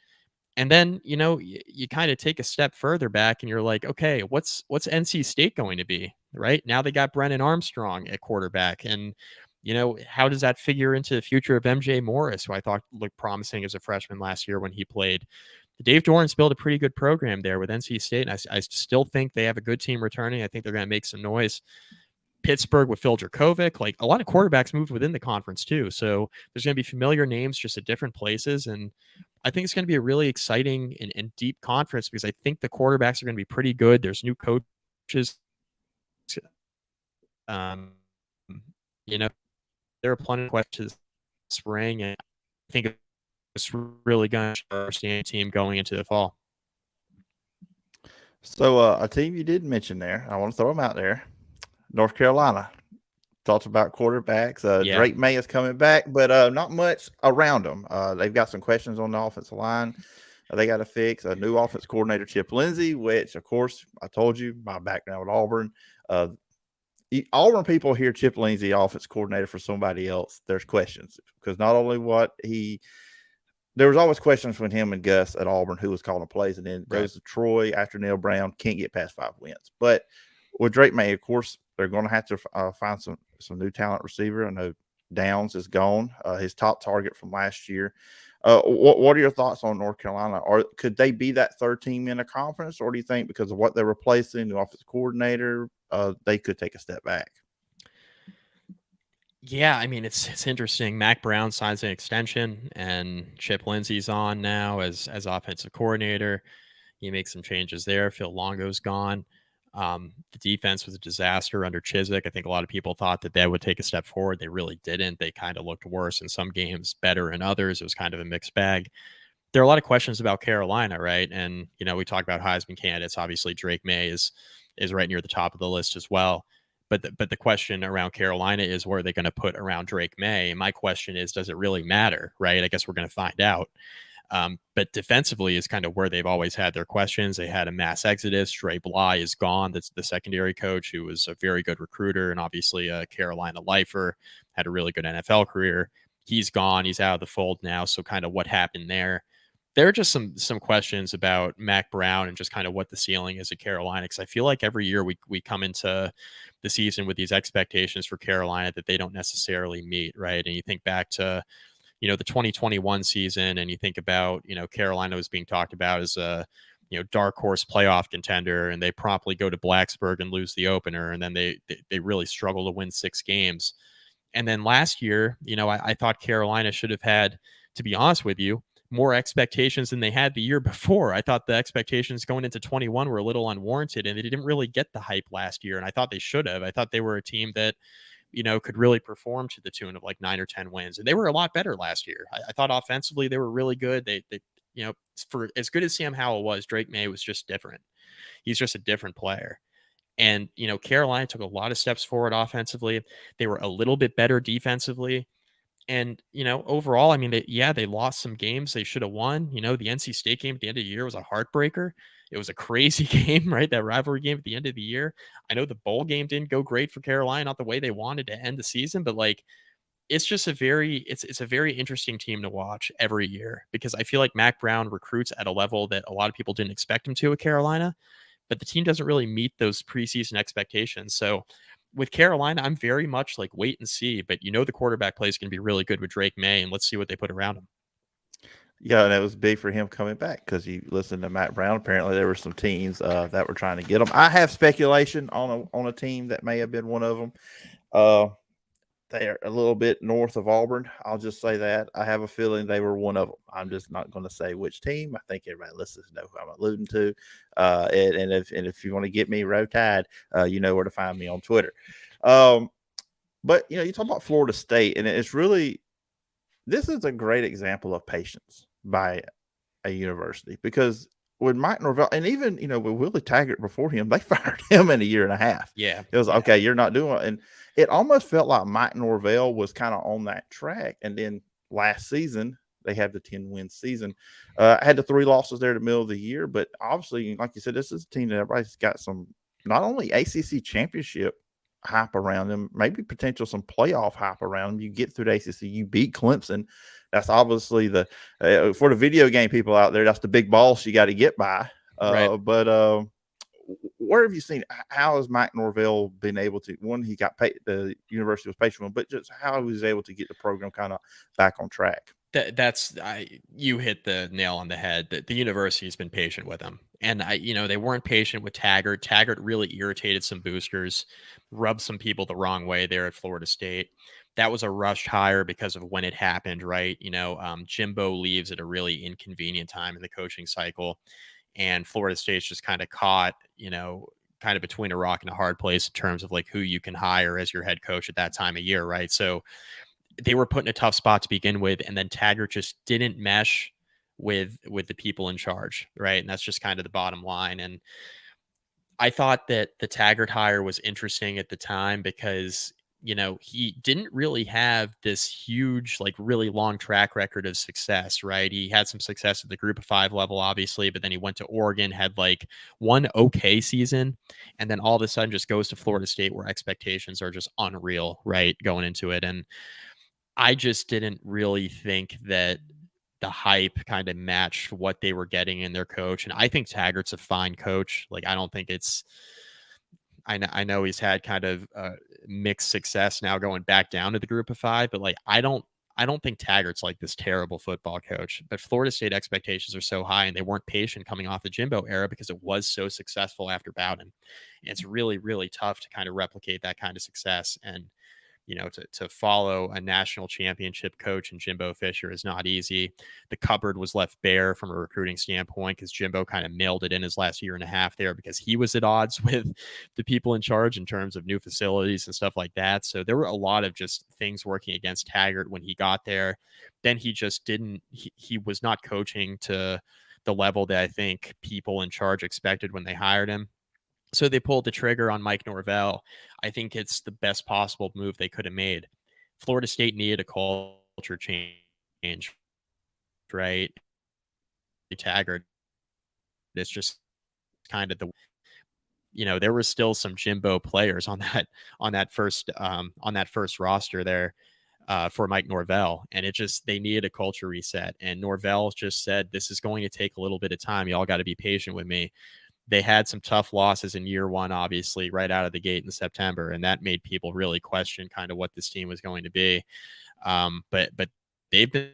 Speaker 2: And then, you kind of take a step further back and you're like, okay, what's NC State going to be, right? Now they got Brennan Armstrong at quarterback. And, how does that figure into the future of MJ Morris, who I thought looked promising as a freshman last year when he played? Dave Doran's built a pretty good program there with NC State, and I still think they have a good team returning. I think they're going to make some noise. Pittsburgh with Phil Jurkovec, like a lot of quarterbacks moved within the conference too. So there's going to be familiar names just at different places. And I think it's going to be a really exciting and deep conference because I think the quarterbacks are going to be pretty good. There's new coaches. There are plenty of questions spring, and I think it's really going to understand team going into the fall.
Speaker 1: So a team you did mention there, I want to throw them out there. North Carolina. Talked about quarterbacks. Drake May is coming back, but not much around them. They've got some questions on the offensive line. They got to fix a new offense coordinator, Chip Lindsey, which, of course, I told you, my background with Auburn. Auburn people hear Chip Lindsey, offense coordinator for somebody else. There's questions because not only there was always questions when him and Gus at Auburn who was calling plays, and then goes to Troy after Neil Brown, can't get past 5 wins. But with Drake May, of course, they're going to have to find some new talent receiver. I know Downs is gone, his top target from last year. What are your thoughts on North Carolina? Or could they be that third team in a conference, or do you think because of what they're replacing, the offensive coordinator, they could take a step back?
Speaker 2: Yeah, I mean, it's interesting. Mac Brown signs an extension, and Chip Lindsey's on now as offensive coordinator. He makes some changes there. Phil Longo's gone. The defense was a disaster under Chizik. I think a lot of people thought that they would take a step forward. They really didn't. They kind of looked worse in some games, better in others. It was kind of a mixed bag. There are a lot of questions about Carolina, right? And we talk about Heisman candidates. Obviously, Drake May is right near the top of the list as well. But the question around Carolina is where are they going to put around Drake May? And my question is, does it really matter, right? I guess we're going to find out. But defensively is kind of where they've always had their questions. They had a mass exodus. Dre Bly is gone. That's the secondary coach who was a very good recruiter and obviously a Carolina lifer, had a really good NFL career. He's gone. He's out of the fold now. So kind of what happened there. There are just some questions about Mac Brown and just kind of what the ceiling is at Carolina. Because I feel like every year we come into the season with these expectations for Carolina that they don't necessarily meet, right? And you think back to the 2021 season, and you think about, Carolina was being talked about as a, dark horse playoff contender, and they promptly go to Blacksburg and lose the opener. And then they really struggle to win 6 games. And then last year, I thought Carolina should have had, to be honest with you, more expectations than they had the year before. I thought the expectations going into 21 were a little unwarranted, and they didn't really get the hype last year. And I thought they should have. I thought they were a team that, could really perform to the tune of like 9 or 10 wins. And they were a lot better last year. I thought offensively they were really good. They for as good as Sam Howell was, Drake May was just different. He's just a different player. And, Carolina took a lot of steps forward offensively. They were a little bit better defensively. And, overall, I mean, they lost some games they should have won. The NC State game at the end of the year was a heartbreaker. It was a crazy game, right? That rivalry game at the end of the year. I know the bowl game didn't go great for Carolina, not the way they wanted to end the season, but like, it's just it's a very interesting team to watch every year because I feel like Mac Brown recruits at a level that a lot of people didn't expect him to at Carolina, but the team doesn't really meet those preseason expectations. So with Carolina, I'm very much like wait and see, but the quarterback play is going to be really good with Drake May, and let's see what they put around him.
Speaker 1: Yeah, and it was big for him coming back because you listened to Matt Brown. Apparently, there were some teams that were trying to get him. I have speculation on a team that may have been one of them. They're a little bit north of Auburn. I'll just say that. I have a feeling they were one of them. I'm just not going to say which team. I think everybody listens to know who I'm alluding to. And if you want to get me Row Tide, you know where to find me on Twitter. But, you talk about Florida State, and it's really – this is a great example of patience by a university because with Mike Norvell and even, with Willie Taggart before him, they fired him in a year and a half.
Speaker 2: Yeah.
Speaker 1: It was, okay, you're not doing it. And it almost felt like Mike Norvell was kind of on that track. And then last season, they had the 10-win season. Had the 3 losses there in the middle of the year. But obviously, like you said, this is a team that everybody's got some not only ACC championship hype around them, maybe potential some playoff hype around them. You get through the ACC, you beat Clemson. That's obviously the for the video game people out there, that's the big boss you got to get by.
Speaker 2: Right.
Speaker 1: But where have you seen? How has Mike Norvell been able to? One, he got paid. The university was patient, but just how he was able to get the program kind of back on track.
Speaker 2: You hit the nail on the head. The university has been patient with him, and they weren't patient with Taggart. Taggart really irritated some boosters, rubbed some people the wrong way there at Florida State. That was a rushed hire because of when it happened, right? Jimbo leaves at a really inconvenient time in the coaching cycle, and Florida State's just kind of caught, kind of between a rock and a hard place in terms of like who you can hire as your head coach at that time of year, right? So they were put in a tough spot to begin with, and then Taggart just didn't mesh with the people in charge, right? And that's just kind of the bottom line. And I thought that the Taggart hire was interesting at the time because, he didn't really have this huge, like really long track record of success, right? He had some success at the group of 5 level, obviously, but then he went to Oregon, had like one okay season, and then all of a sudden just goes to Florida State where expectations are just unreal, right? Going into it. And I just didn't really think that the hype kind of matched what they were getting in their coach. And I think Taggart's a fine coach. Like, I don't think it's, I know he's had kind of mixed success now going back down to the group of 5, but like, I don't think Taggart's like this terrible football coach, but Florida State expectations are so high and they weren't patient coming off the Jimbo era because it was so successful after Bowden. And it's really, really tough to kind of replicate that kind of success. And to follow a national championship coach and Jimbo Fisher is not easy. The cupboard was left bare from a recruiting standpoint because Jimbo kind of mailed it in his last year and a half there because he was at odds with the people in charge in terms of new facilities and stuff like that. So there were a lot of just things working against Taggart when he got there. Then he just didn't, he was not coaching to the level that I think people in charge expected when they hired him. So they pulled the trigger on Mike Norvell. I think it's the best possible move they could have made. Florida State needed a culture change, right? Taggart, it's just kind of there were still some Jimbo players on that first roster there for Mike Norvell, and they needed a culture reset. And Norvell just said, "This is going to take a little bit of time. Y'all got to be patient with me." They had some tough losses in year one, obviously, right out of the gate in September, and that made people really question kind of what this team was going to be. But they've been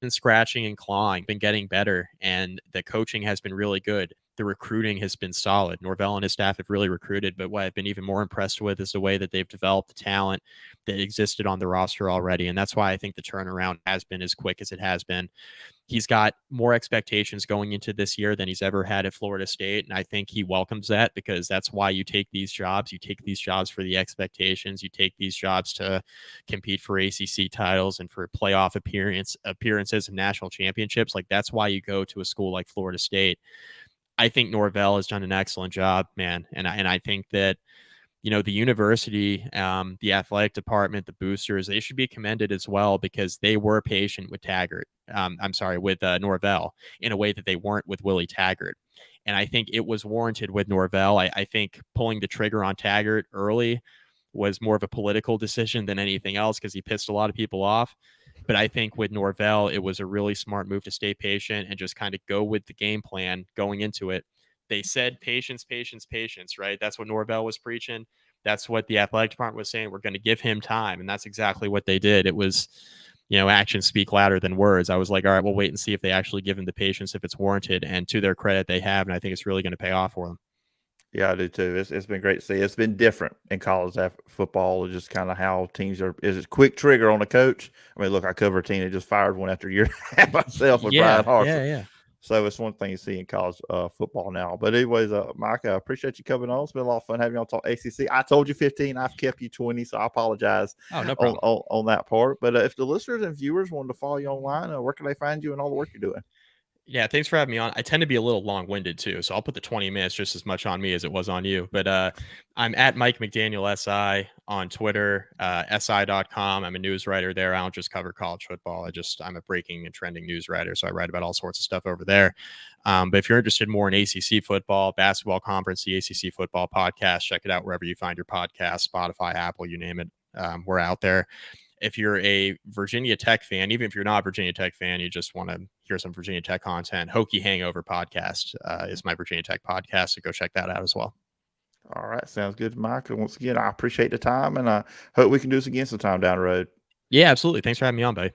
Speaker 2: scratching and clawing, been getting better, and the coaching has been really good. The recruiting has been solid. Norvell and his staff have really recruited, but what I've been even more impressed with is the way that they've developed the talent that existed on the roster already, and that's why I think the turnaround has been as quick as it has been. He's got more expectations going into this year than he's ever had at Florida State, and I think he welcomes that because that's why you take these jobs. You take these jobs for the expectations. You take these jobs to compete for ACC titles and for playoff appearances and national championships. Like, that's why you go to a school like Florida State. I think Norvell has done an excellent job, man, and I think that the university, the athletic department, the boosters, they should be commended as well because they were patient with with Norvell in a way that they weren't with Willie Taggart. And I think it was warranted with Norvell. I think pulling the trigger on Taggart early was more of a political decision than anything else because he pissed a lot of people off. But I think with Norvell, it was a really smart move to stay patient and just kind of go with the game plan going into it. They said patience, patience, patience, right? That's what Norvell was preaching. That's what the athletic department was saying. We're going to give him time. And that's exactly what they did. It was, actions speak louder than words. I was like, all right, we'll wait and see if they actually give him the patience, if it's warranted. And to their credit, they have. And I think it's really going to pay off for them.
Speaker 1: Yeah, I do too. It's been great to see. It's been different in college football, just kind of how teams are. Is it quick trigger on a coach? I mean, look, I cover a team that just fired one after a year and a half myself with Brian Harsin.
Speaker 2: Yeah.
Speaker 1: So it's one thing you see in college football now. But anyways, Mike, I appreciate you coming on. It's been a lot of fun having you on talk ACC. I told you 15. I've kept you 20, so I apologize
Speaker 2: no problem.
Speaker 1: on that part. But if the listeners and viewers wanted to follow you online, where can they find you and all the work you're doing?
Speaker 2: Yeah, thanks for having me on. I tend to be a little long-winded too, so I'll put the 20 minutes just as much on me as it was on you. But I'm at Mike McDaniel SI on Twitter, SI.com. I'm a news writer there. I don't just cover college football. I'm a breaking and trending news writer, so I write about all sorts of stuff over there. But if you're interested more in ACC football, basketball conference, the ACC Football Podcast, check it out wherever you find your podcast, Spotify, Apple, you name it. We're out there. If you're a Virginia Tech fan, even if you're not a Virginia Tech fan, you just want to hear some Virginia Tech content, Hokie Hangover Podcast is my Virginia Tech podcast, so go check that out as well.
Speaker 1: All right. Sounds good, Mike. And once again, I appreciate the time, and I hope we can do this again sometime down the road.
Speaker 2: Yeah, absolutely. Thanks for having me on, buddy.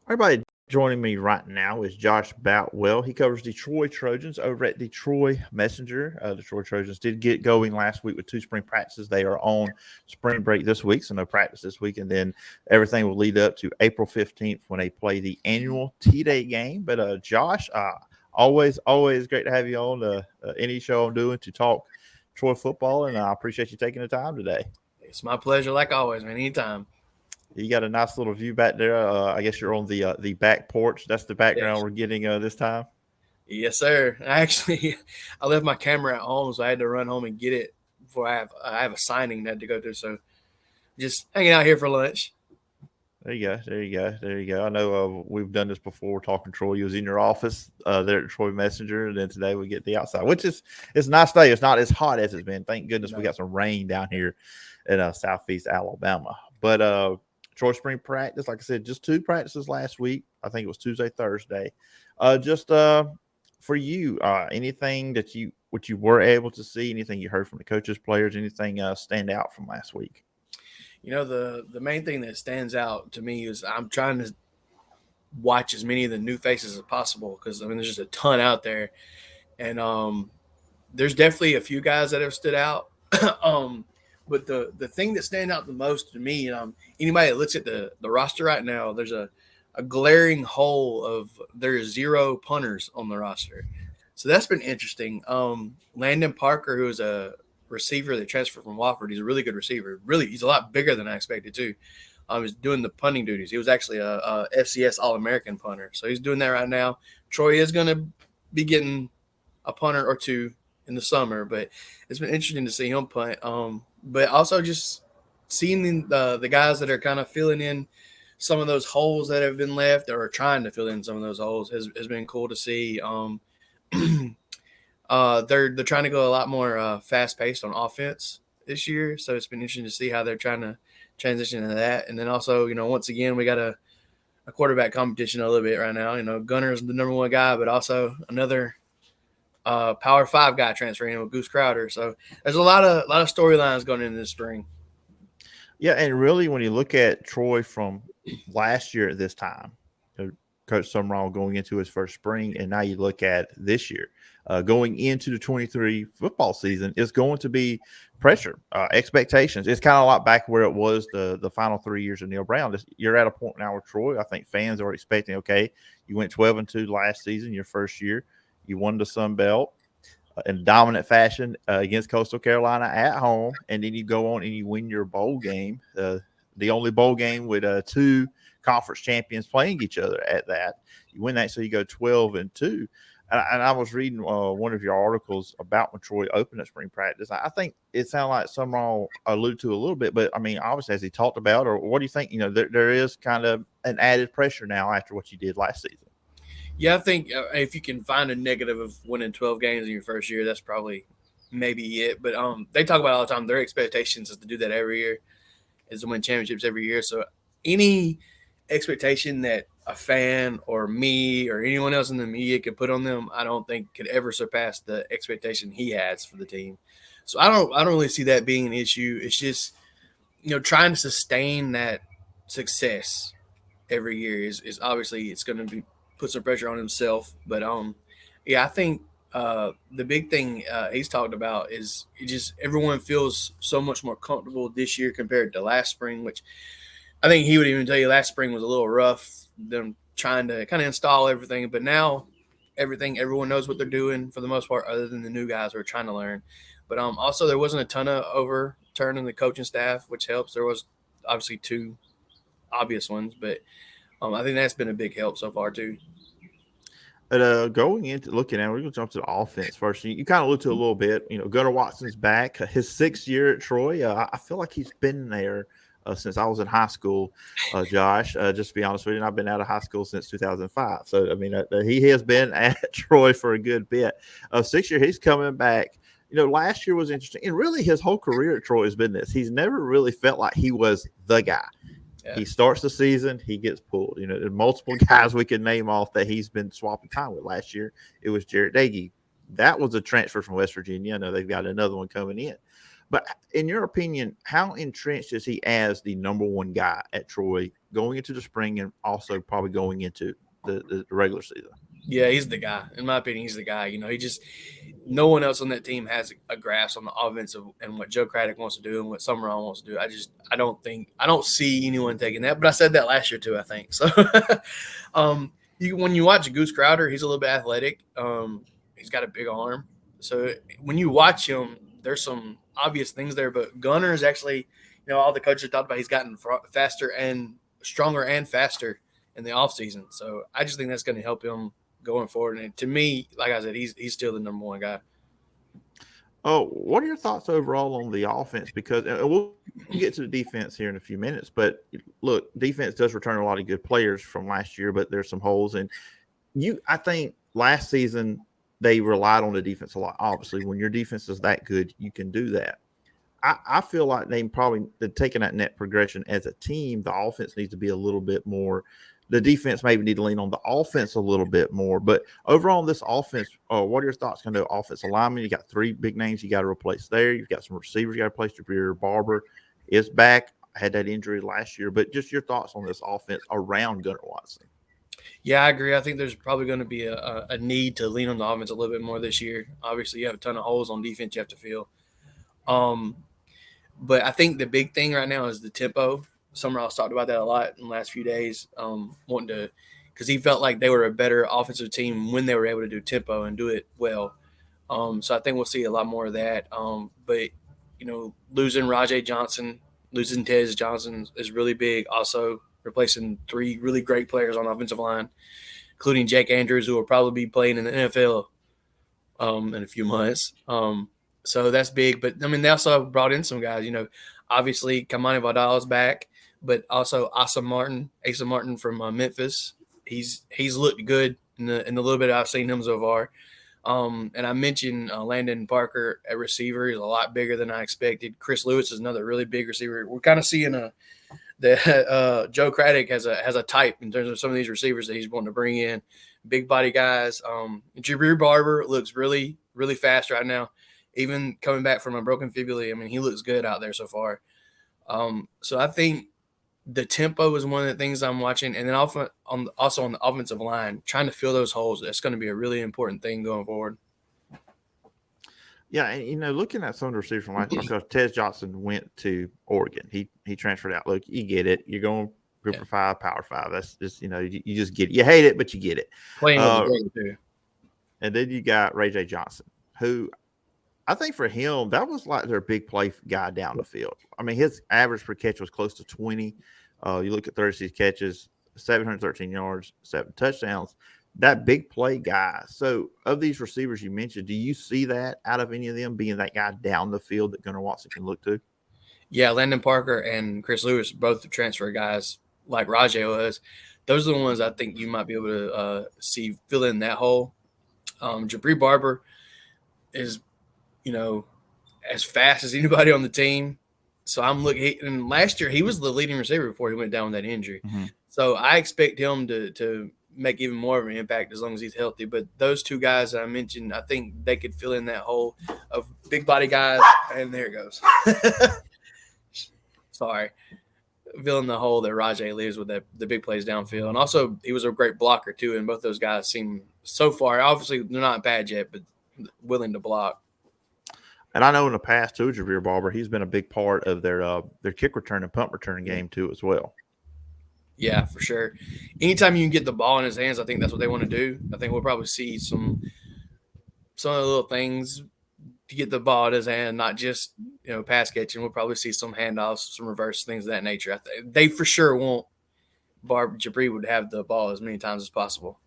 Speaker 1: Everybody joining me right now is Josh Boutwell. He covers the Troy Trojans over at the Troy Messenger. The Troy Trojans did get going last week with 2 spring practices. They are on spring break this week, so no practice this week. And then everything will lead up to April 15th when they play the annual T-Day game. But Josh, always great to have you on any show I'm doing to talk Troy football, and I appreciate you taking the time today.
Speaker 3: It's my pleasure, like always, man. Anytime.
Speaker 1: You got a nice little view back there. I guess you're on the back porch. That's the background we're getting this time.
Speaker 3: Yes, sir. I left my camera at home, so I had to run home and get it before I have a signing that I had to go to. So just hanging out here for lunch.
Speaker 1: There you go. I know we've done this before. Talking Troy, you was in your office there at Troy Messenger, and then today we get the outside, which is it's a nice day. It's not as hot as it's been. Thank goodness we got some rain down here in southeast Alabama. But Troy spring practice, like I said, just 2 practices last week. I think it was Tuesday, Thursday. For you, anything that you were able to see, anything you heard from the coaches, players, anything stand out from last week?
Speaker 3: You know, the main thing that stands out to me is I'm trying to watch as many of the new faces as possible because, I mean, there's just a ton out there. And there's definitely a few guys that have stood out. But the thing that stands out the most to me, anybody that looks at the roster right now, there's a glaring hole of there's 0 punters on the roster. So that's been interesting. Landon Parker, who is a receiver that transferred from Wofford. He's a really good receiver. Really, he's a lot bigger than I expected too. He's doing the punting duties. He was actually a FCS All-American punter. So he's doing that right now. Troy is going to be getting a punter or 2 in the summer, but it's been interesting to see him punt. But also just seeing the guys that are kind of filling in some of those holes that have been left or trying to fill in some of those holes has been cool to see. They're trying to go a lot more fast-paced on offense this year, so it's been interesting to see how they're trying to transition to that. And then also, you know, once again, we got a quarterback competition a little bit right now. You know, Gunner's the number 1 guy, but also another Power 5 guy transferring in with Goose Crowder. So there's a lot of storylines going into this spring.
Speaker 1: Yeah, and really, when you look at Troy from last year at this time, Coach Summerall going into his first spring, and now you look at this year. Going into the 23 football season, it's going to be pressure, expectations. It's kind of like back where it was the final 3 years of Neil Brown. You're at a point now with Troy. I think fans are expecting, okay, you went 12-2 last season, your first year. You won the Sun Belt in dominant fashion against Coastal Carolina at home, and then you go on and you win your bowl game, the only bowl game with 2 conference champions playing each other at that. You win that, so you go 12-2. And I was reading one of your articles about when Troy opened at spring practice. I think it sounded like Summerall alluded to a little bit, but I mean, obviously, as he talked about, or what do you think? You know, there is kind of an added pressure now after what you did last season.
Speaker 3: Yeah, I think if you can find a negative of winning 12 games in your first year, that's probably maybe it. But they talk about all the time their expectations is to do that every year, is to win championships every year. So any expectation that a fan or me or anyone else in the media could put on them, I don't think could ever surpass the expectation he has for the team. So I don't really see that being an issue. It's just, you know, trying to sustain that success every year is obviously it's going to put some pressure on himself. But yeah, I think the big thing he's talked about is everyone feels so much more comfortable this year compared to last spring, which I think he would even tell you last spring was a little rough, them trying to kind of install everything. But now everyone knows what they're doing for the most part, other than the new guys who are trying to learn. But also there wasn't a ton of overturn in the coaching staff, which helps. There was obviously 2 obvious ones, but I think that's been a big help so far too.
Speaker 1: But going into looking at, we're going to jump to the offense first. You kind of looked to a little bit. You know, Gunnar Watson's back. His 6th year at Troy. I feel like he's been there since I was in high school, Josh. Just to be honest with you, I've been out of high school since 2005. So, I mean, he has been at Troy for a good bit. 6th year, he's coming back. You know, last year was interesting. And really, his whole career at Troy has been this. He's never really felt like he was the guy. Yeah. He starts the season, he gets pulled. You know, there's multiple guys we can name off that he's been swapping time with. Last year, it was Jarrett Dagey. That was a transfer from West Virginia. I know they've got another one coming in. But in your opinion, how entrenched is he as the number 1 guy at Troy going into the spring and also probably going into the regular season?
Speaker 3: Yeah, he's the guy. In my opinion, he's the guy. You know, no one else on that team has a grasp on the offensive and what Joe Craddock wants to do and what Summerall wants to do. I don't see anyone taking that. But I said that last year too, I think. So when you watch Goose Crowder, he's a little bit athletic. He's got a big arm. So when you watch him, there's some obvious things there. But Gunner is actually, you know, all the coaches talked about he's gotten faster and stronger and faster in the offseason. So I just think that's going to help him going forward. And to me, like I said, he's still the number 1 guy.
Speaker 1: Oh, what are your thoughts overall on the offense? Because we'll get to the defense here in a few minutes. But look, defense does return a lot of good players from last year, but there's some holes. And I think last season they relied on the defense a lot. Obviously, when your defense is that good, you can do that. I feel like they probably taking that net progression as a team. The offense needs to be a little bit more. The defense maybe need to lean on the offense a little bit more. But overall, this offense, what are your thoughts on the offensive lineman? You got three big names you got to replace there. You've got some receivers you got to replace. Jabril Barber is back. Had that injury last year. But just your thoughts on this offense around Gunnar Watson.
Speaker 3: Yeah, I agree. I think there's probably going to be a need to lean on the offense a little bit more this year. Obviously, you have a ton of holes on defense you have to fill. But I think the big thing right now is the tempo. Summerall's talked about that a lot in the last few days, wanting to – because he felt like they were a better offensive team when they were able to do tempo and do it well. So I think we'll see a lot more of that. But, losing Rajay Johnson, losing Tez Johnson is really big. Also replacing three really great players on the offensive line, including Jake Andrews, who will probably be playing in the NFL in a few months. So that's big. But, they also brought in some guys. Obviously Kamani Vidal is back, but also Asa Martin from Memphis. He's looked good in the little bit I've seen him so far. And I mentioned Landon Parker at receiver. He's a lot bigger than I expected. Chris Lewis is another really big receiver. We're kind of seeing that Joe Craddock has a type in terms of some of these receivers that he's wanting to bring in. Big body guys. Jabril Barber looks really, really fast right now. Even coming back from a broken fibula, he looks good out there so far. So I think the tempo is one of the things I'm watching. And then also on the offensive line, trying to fill those holes, that's going to be a really important thing going forward.
Speaker 1: Yeah, and looking at some of the receivers from last year, because Tez Johnson went to Oregon. He transferred out. Look, you get it. You're going group of 5, power 5. That's just, you just get it. You hate it, but you get it.
Speaker 3: Playing with the game too.
Speaker 1: And then you got Rajay Johnson, who I think for him, that was like their big play guy down the field. His average per catch was close to 20. You look at 36 catches, 713 yards, 7 touchdowns. That big play guy. So, of these receivers you mentioned, do you see that out of any of them being that guy down the field that Gunnar Watson can look to?
Speaker 3: Yeah, Landon Parker and Chris Lewis, both the transfer guys like Rajay was. Those are the ones I think you might be able to see fill in that hole. Jabril Barber is as fast as anybody on the team. So I'm looking – and last year he was the leading receiver before he went down with that injury. Mm-hmm. So I expect him to make even more of an impact as long as he's healthy. But those two guys that I mentioned, I think they could fill in that hole of big body guys. And there it goes. Sorry. Filling the hole that Rajay leaves with the big plays downfield. And also he was a great blocker too. And both those guys seem so far – obviously they're not bad yet, but willing to block.
Speaker 1: And I know in the past too, Jabril Barber, he's been a big part of their kick return and punt return game too as well.
Speaker 3: Yeah, for sure. Anytime you can get the ball in his hands, I think that's what they want to do. I think we'll probably see some of the little things to get the ball in his hand, not just pass catching. We'll probably see some handoffs, some reverse things of that nature. They for sure want Jabril would have the ball as many times as possible.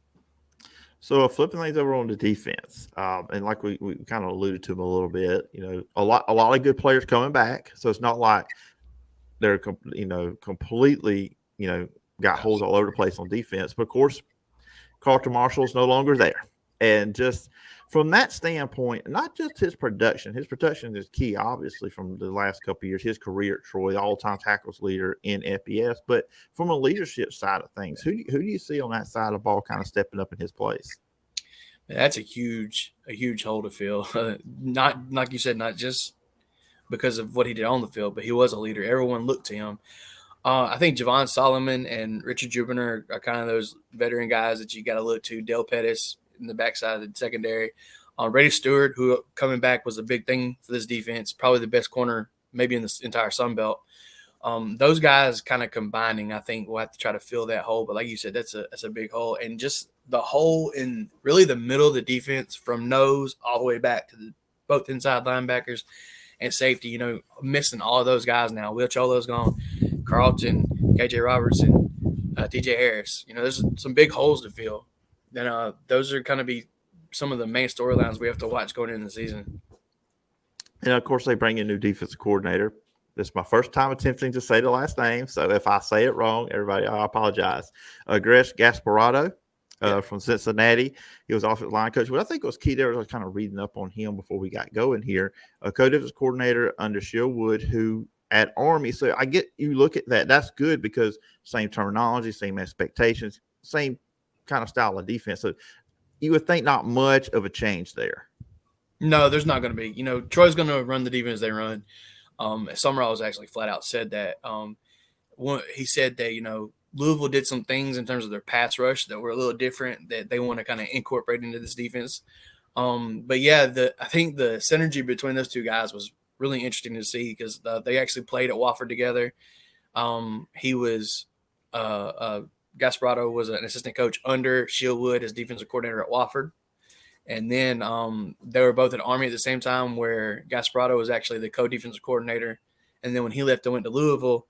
Speaker 1: So flipping things over on the defense, and like we kind of alluded to them a little bit, a lot of good players coming back. So it's not like they're completely got holes all over the place on defense. But of course, Carlton Marshall's no longer there, and just from that standpoint, not just his production is key, obviously, from the last couple of years. His career at Troy, all-time tackles leader in FBS, but from a leadership side of things, who do you see on that side of the ball kind of stepping up in his place?
Speaker 3: That's a huge hole to fill. Not like you said, not just because of what he did on the field, but he was a leader. Everyone looked to him. I think Javon Solomon and Richard Jubiner are kind of those veteran guys that you got to look to. Dale Pettis in the backside of the secondary. Brady Stewart, who coming back was a big thing for this defense, probably the best corner maybe in the entire Sun Belt. Those guys kind of combining, I think we'll have to try to fill that hole. But like you said, that's a big hole. And just the hole in really the middle of the defense from nose all the way back to both inside linebackers and safety, missing all of those guys now. Will Cholo's gone, Carlton, KJ Robertson, TJ Harris. There's some big holes to fill. Then those are going to be some of the main storylines we have to watch going into the season.
Speaker 1: And of course, they bring in a new defensive coordinator. This is my first time attempting to say the last name, so if I say it wrong, everybody, I apologize. Gresh Gasparotto from Cincinnati. He was offensive line coach. What I think was key there was I was kind of reading up on him before we got going here. A co-defensive coordinator under Shilwood, who at Army. So I get you look at that. That's good because same terminology, same expectations, same kind of style of defense. So you would think not much of a change there.
Speaker 3: No, there's not going to be. You know, Troy's going to run the defense they run. Summerall's actually flat out said that. He said that, you know, Louisville did some things in terms of their pass rush that were a little different that they want to kind of incorporate into this defense. But yeah, I think the synergy between those two guys was really interesting to see because they actually played at Wofford together. He was Gasparotto was an assistant coach under Shilwood as defensive coordinator at Wofford. And then they were both at Army at the same time where Gasparotto was actually the co-defensive coordinator. And then when he left and went to Louisville,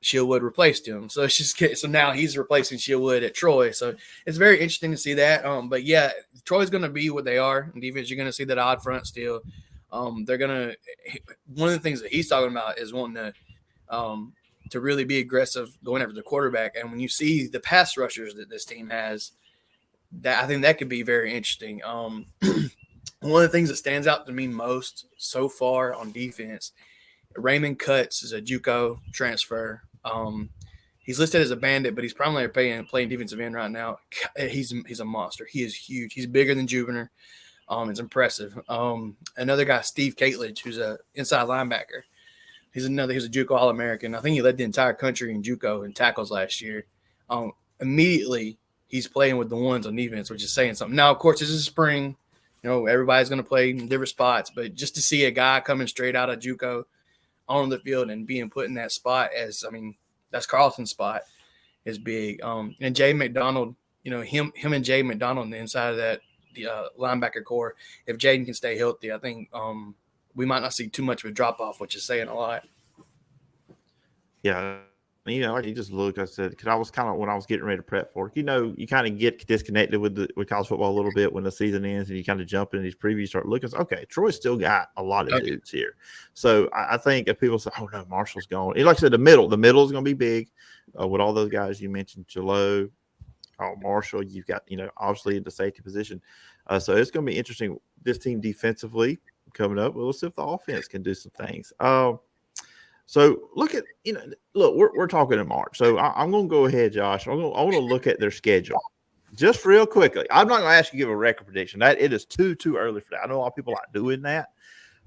Speaker 3: Shilwood replaced him. So it's just so now he's replacing Shilwood at Troy. So it's very interesting to see that. But yeah, Troy's going to be what they are in defense. You're going to see that odd front still. They're going to – one of the things that he's talking about is wanting to really be aggressive going after the quarterback. And when you see the pass rushers that this team has, that I think that could be very interesting. One of the things that stands out to me most so far on defense, Raymond Cutts is a JUCO transfer. He's listed as a bandit, but he's primarily playing defensive end right now. He's a monster. He is huge. He's bigger than Jubiner. It's impressive. Another guy, Steve Catledge, who's an inside linebacker. He's a JUCO All-American. I think he led the entire country in JUCO in tackles last year. Immediately, he's playing with the ones on defense, which is saying something. Now, of course, this is spring. You know, everybody's going to play in different spots, but just to see a guy coming straight out of JUCO on the field and being put in that spot that's Carlson's spot is big. And Jay McDonald, you know, him and Jay McDonald on the inside of that linebacker core. If Jaden can stay healthy, I think we might not see too much of a drop off, which is saying a lot.
Speaker 1: Yeah. You know, like you just look, I said, because I was kind of, when I was getting ready to prep for it, you know, you kind of get disconnected with college football a little bit when the season ends and you kind of jump in these previews, start looking. Okay, Troy's still got a lot of dudes here. So I think if people say, oh no, Marshall's gone. And like I said, the middle is going to be big with all those guys you mentioned, Jalo, Marshall. You've got, you know, obviously in the safety position. So it's going to be interesting. This team defensively coming up. We'll see if the offense can do some things. So look, we're talking in March. So I'm going to go ahead, Josh. I want to look at their schedule just real quickly. I'm not going to ask you to give a record prediction. That it is too early for that. I know a lot of people like doing that.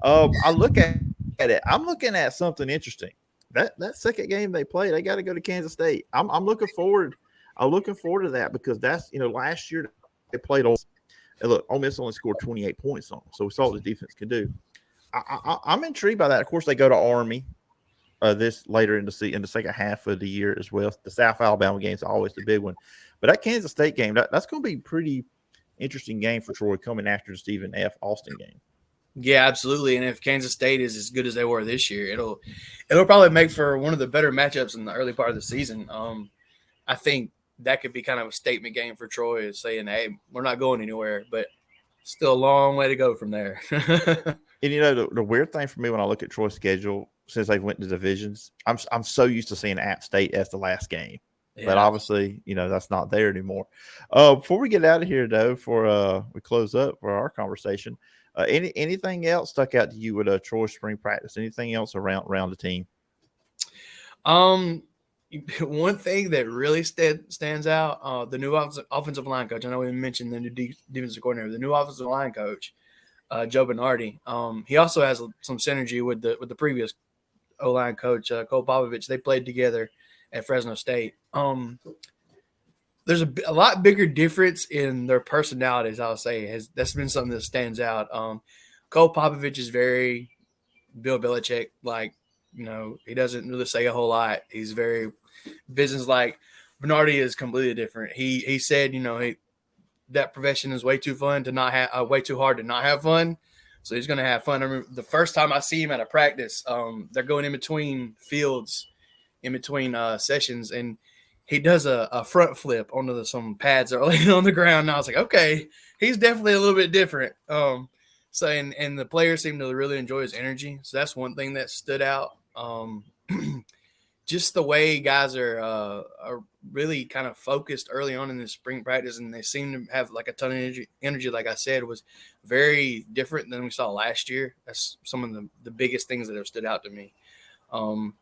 Speaker 1: I look at it. I'm looking at something interesting. That second game they play, they got to go to Kansas State. I'm looking forward. I'm looking forward to that because that's, you know, last year they played Ole Miss. And look, Ole Miss only scored 28 points on them, so we saw what the defense can do. I'm intrigued by that. Of course, they go to Army. This later in the second half of the year as well. The South Alabama game is always the big one. But that Kansas State game, that's going to be a pretty interesting game for Troy coming after the Stephen F. Austin game.
Speaker 3: Yeah, absolutely. And if Kansas State is as good as they were this year, it'll probably make for one of the better matchups in the early part of the season. I think that could be kind of a statement game for Troy, is saying, hey, we're not going anywhere, but still a long way to go from there.
Speaker 1: And, you know, the weird thing for me when I look at Troy's schedule, since they went to divisions, I'm so used to seeing App State as the last game. Yeah. But obviously, you know, that's not there anymore. Before we get out of here, though, for we close up for our conversation, anything else stuck out to you with Troy's spring practice? Anything else around the team?
Speaker 3: One thing that really stands out, the new offensive line coach. I know we mentioned the new defensive coordinator. The new offensive line coach, Joe Bernardi. He also has some synergy with the previous O-line coach, Cole Popovich. They played together at Fresno State. There's a lot bigger difference in their personalities, I'll say. That's been something that stands out. Cole Popovich is very Bill Belichick, like, you know, he doesn't really say a whole lot. He's very business-like. Bernardi is completely different. He said, you know, that profession is way too fun to not have, way too hard to not have fun. So he's going to have fun. I remember the first time I see him at a practice, they're going in between fields, in between sessions, and he does a front flip onto some pads that are laying on the ground. And I was like, okay, he's definitely a little bit different. So and the players seem to really enjoy his energy. So that's one thing that stood out. Just the way guys are really kind of focused early on in the spring practice, and they seem to have like a ton of energy. Like I said, was very different than we saw last year. That's some of the biggest things that have stood out to me. And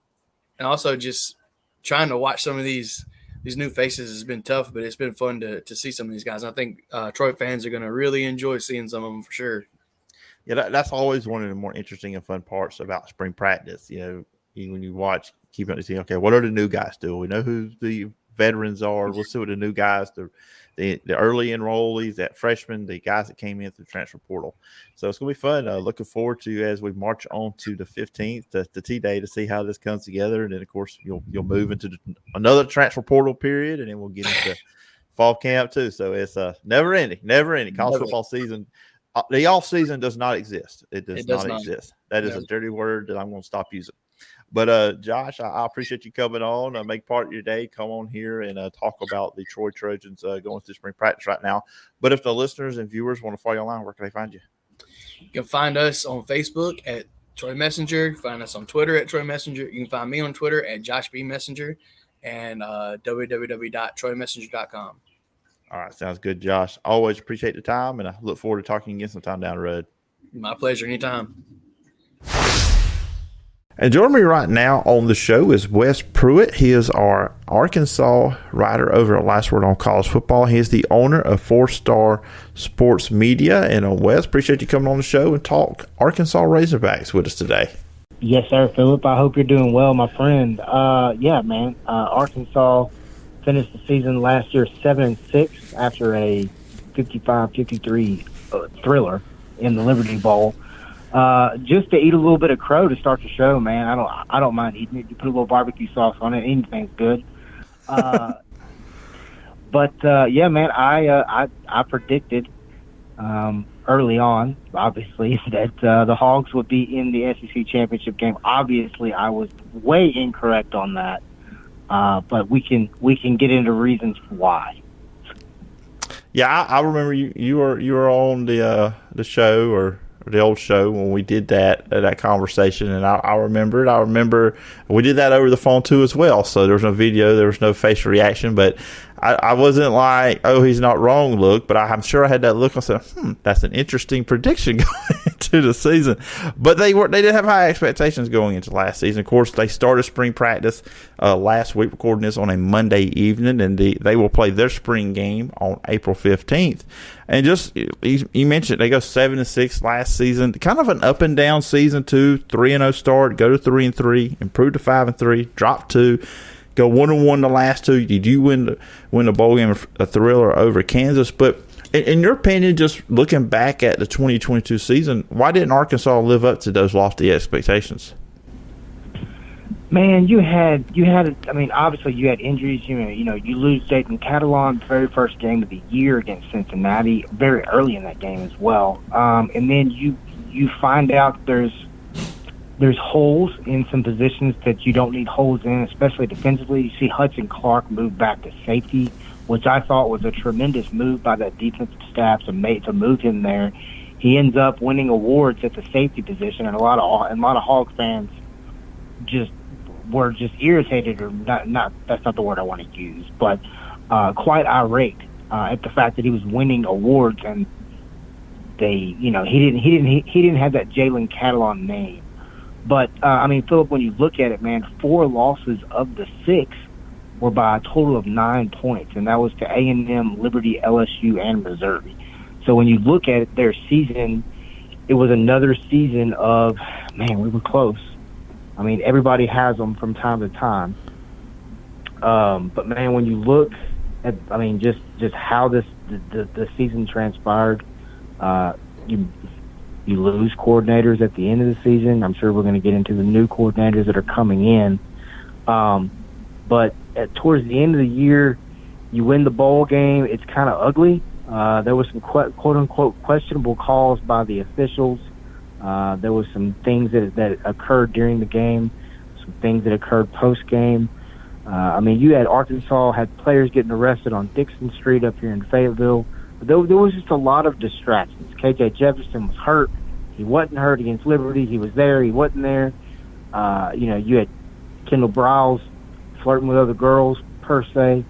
Speaker 3: also just trying to watch some of these new faces has been tough, but it's been fun to see some of these guys. And I think Troy fans are going to really enjoy seeing some of them for sure.
Speaker 1: Yeah, that's always one of the more interesting and fun parts about spring practice. When you watch, keep up to see, okay, what are the new guys doing? We know who the veterans are. We'll see what the new guys, the early enrollees, that freshmen, the guys that came in through the transfer portal. So it's going to be fun. Looking forward to as we march on to the 15th, the T-Day, to see how this comes together. And then, of course, you'll move into another transfer portal period, and then we'll get into fall camp too. So it's never ending. College football season. The off season does not exist. It does not exist. That is a dirty word that I'm going to stop using. But Josh, I appreciate you coming on. Make part of your day. Come on here and talk about the Troy Trojans going through spring practice right now. But if the listeners and viewers want to follow you online, where can they find you?
Speaker 3: You can find us on Facebook at Troy Messenger. Find us on Twitter at Troy Messenger. You can find me on Twitter at Josh B. Messenger and www.troymessenger.com.
Speaker 1: All right, sounds good, Josh. Always appreciate the time, and I look forward to talking again sometime down the road.
Speaker 3: My pleasure, anytime.
Speaker 1: And joining me right now on the show is Wes Pruett. He is our Arkansas writer over at Last Word on College Football. He is the owner of 4-Star Sports Media. And Wes, appreciate you coming on the show and talk Arkansas Razorbacks with us today.
Speaker 4: Yes, sir, Phillip. I hope you're doing well, my friend. Yeah, man. Arkansas finished the season last year 7-6 after a 55-53 thriller in the Liberty Bowl. Just to eat a little bit of crow to start the show, man. I don't mind eating it. You put a little barbecue sauce on it, anything's good. But yeah, man, I predicted early on, obviously, that the Hogs would be in the SEC championship game. Obviously, I was way incorrect on that. But we can get into reasons why.
Speaker 1: Yeah, I remember you were on the show or the old show when we did that conversation, and I remember it. I remember we did that over the phone too as well. So there was no video, there was no facial reaction, but I wasn't like, oh, he's not wrong look, but I'm sure I had that look. I said, that's an interesting prediction going into the season. But they did have high expectations going into last season. Of course, they started spring practice last week, recording this on a Monday evening, and they will play their spring game on April 15th. And just, you mentioned they go 7-6 last season, kind of an up and down season too. 3-0 start, go to 3-3, improve to 5-3, drop 2. Go 1-1 the last 2. Did you win the bowl game, a thriller over Kansas? But in your opinion, just looking back at the 2022 season, why didn't Arkansas live up to those lofty expectations?
Speaker 4: Man, you had. I mean, obviously you had injuries. You lose Dayton Catalon, the very first game of the year against Cincinnati, very early in that game as well. And then you find out there's holes in some positions that you don't need holes in, especially defensively. You see Hudson Clark move back to safety, which I thought was a tremendous move by that defensive staff to move him there. He ends up winning awards at the safety position, and a lot of Hog fans were irritated, or not. That's not the word I want to use, but quite irate at the fact that he was winning awards, and he didn't have that Jalen Catalon name. But, I mean, Phillip, when you look at it, man, 4 losses of the 6 were by a total of 9 points, and that was to A&M, Liberty, LSU, and Missouri. So when you look at it, their season, it was another season of, man, we were close. I mean, everybody has them from time to time. But, man, when you look at, I mean, just how the season transpired, you lose coordinators at the end of the season. I'm sure we're going to get into the new coordinators that are coming in. But towards the end of the year, you win the bowl game. It's kind of ugly. There was some quote-unquote questionable calls by the officials. There was some things that occurred during the game, some things that occurred post-game. I mean, you had Arkansas had players getting arrested on Dixon Street up here in Fayetteville There was just a lot of distractions. KJ Jefferson was hurt. He wasn't hurt against Liberty. He was there. He wasn't there. You had Kendall Briles flirting with other girls, per se.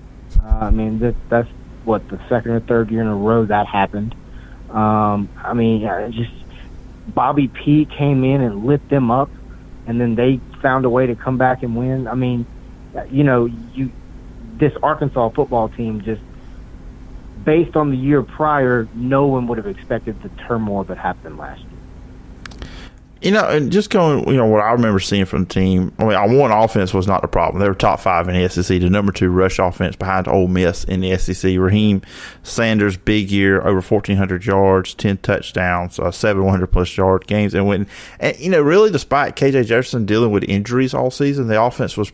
Speaker 4: That's what, the second or third year in a row that happened. Just Bobby P came in and lit them up, and then they found a way to come back and win. This Arkansas football team, just based on the year prior, no one would have expected the turmoil that happened last year.
Speaker 1: And just going, what I remember seeing from the team, one, offense was not the problem. They were top 5 in the SEC, the number 2 rush offense behind Ole Miss in the SEC. Raheem Sanders, big year, over 1,400 yards, 10 touchdowns, 700-plus yard games. And really, despite KJ Jefferson dealing with injuries all season, the offense was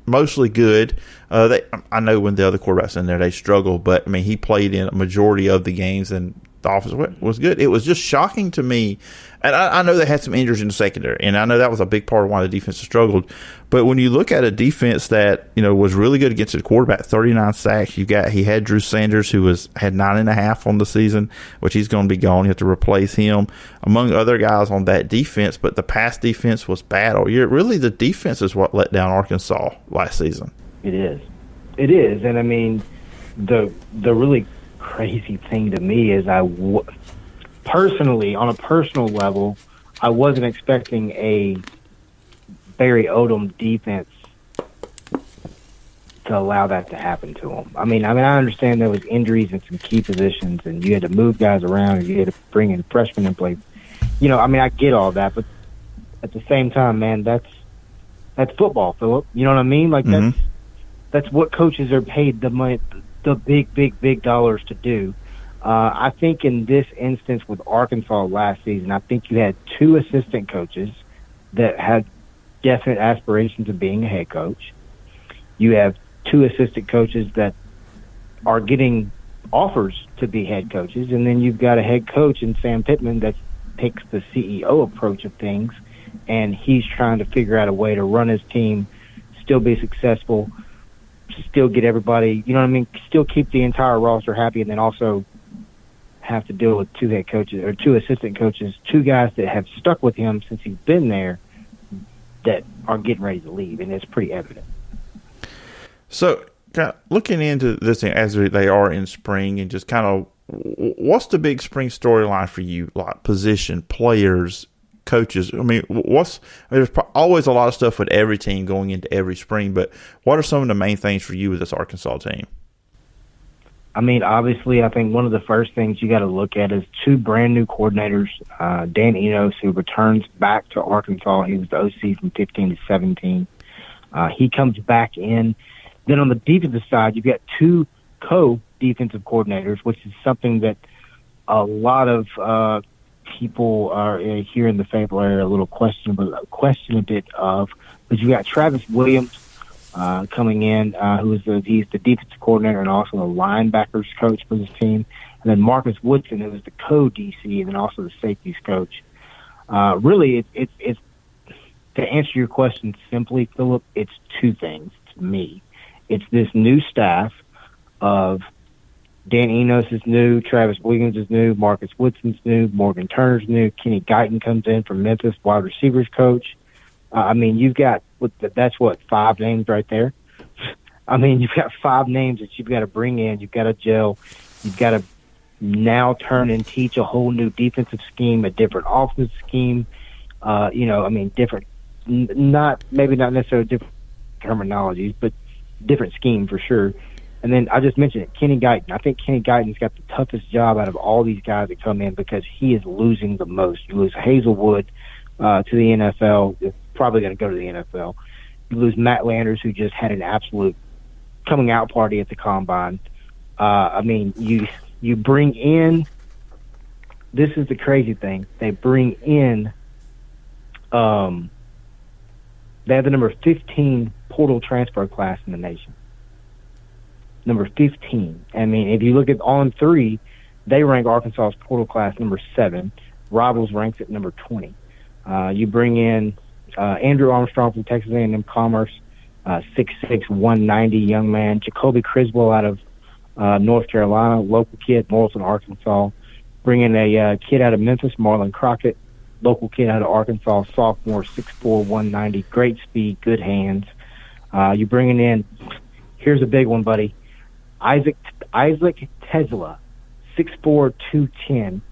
Speaker 1: mostly good. I know when the other quarterbacks in there, they struggled, but, he played in a majority of the games, and the offense was good. It was just shocking to me. And I know they had some injuries in the secondary, and I know that was a big part of why the defense struggled. But when you look at a defense that was really good against the quarterback, 39 sacks, he had Drew Sanders, who had 9.5 on the season, which he's going to be gone. You have to replace him, among other guys on that defense. But the pass defense was bad all year. Really, the defense is what let down Arkansas last season.
Speaker 4: It is, and the really crazy thing to me is personally, on a personal level, I wasn't expecting a Barry Odom defense to allow that to happen to him. I understand there was injuries in some key positions, and you had to move guys around, and you had to bring in freshmen and play. I get all that, but at the same time, man, that's football, Phillip. You know what I mean? That's what coaches are paid the money, the big dollars to do. I think in this instance with Arkansas last season, I think you had 2 assistant coaches that had definite aspirations of being a head coach. You have 2 assistant coaches that are getting offers to be head coaches, and then you've got a head coach in Sam Pittman that takes the CEO approach of things, and he's trying to figure out a way to run his team, still be successful, still get everybody, still keep the entire roster happy, and then also have to deal with 2 head coaches or 2 assistant coaches, 2 guys that have stuck with him since he's been there that are getting ready to leave, and it's pretty evident.
Speaker 1: So, looking into this thing as they are in spring, and just kind of, what's the big spring storyline for you? Like position, players, coaches. There's always a lot of stuff with every team going into every spring, but what are some of the main things for you with this Arkansas team?
Speaker 4: Obviously, I think one of the first things you got to look at is 2 brand new coordinators. Dan Enos, who returns back to Arkansas. He was the OC from 15 to 17. He comes back in. Then on the defensive side, you've got 2 co-defensive coordinators, which is something that a lot of people are here in the Fayetteville area a little question a bit of. But you got Travis Williams coming in, he's the defensive coordinator and also the linebackers coach for this team, and then Marcus Woodson, who is the co-DC and then also the safeties coach. Really, it's to answer your question simply, Phillip, it's 2 things to me. It's this new staff of Dan Enos is new, Travis Williams is new, Marcus Woodson's new, Morgan Turner's new, Kenny Guyton comes in from Memphis, wide receivers coach. You've got, that's 5 names right there. You've got 5 names that you've got to bring in. You've got to gel. You've got to now turn and teach a whole new defensive scheme, a different offensive scheme. Different, maybe not necessarily different terminologies, but different scheme for sure. And then I just mentioned it, Kenny Guyton. I think Kenny Guyton's got the toughest job out of all these guys that come in because he is losing the most. You lose Hazelwood to the NFL. It's probably going to go to the NFL. You lose Matt Landers, who just had an absolute coming out party at the Combine. You bring in, this is the crazy thing, they bring in, they have the number 15 portal transfer class in the nation. Number 15. If you look at On 3, they rank Arkansas's portal class number 7. Rivals ranks at number 20. You bring in Andrew Armstrong from Texas A&M Commerce, 6'6", 190 young man. Jacoby Criswell out of North Carolina, local kid, Morrilton, Arkansas. Bringing a kid out of Memphis, Marlon Crockett, local kid out of Arkansas, sophomore, 6'4", 190, great speed, good hands. You're bringing in, here's a big one, buddy, Isaac Tesla, 6'4", 210,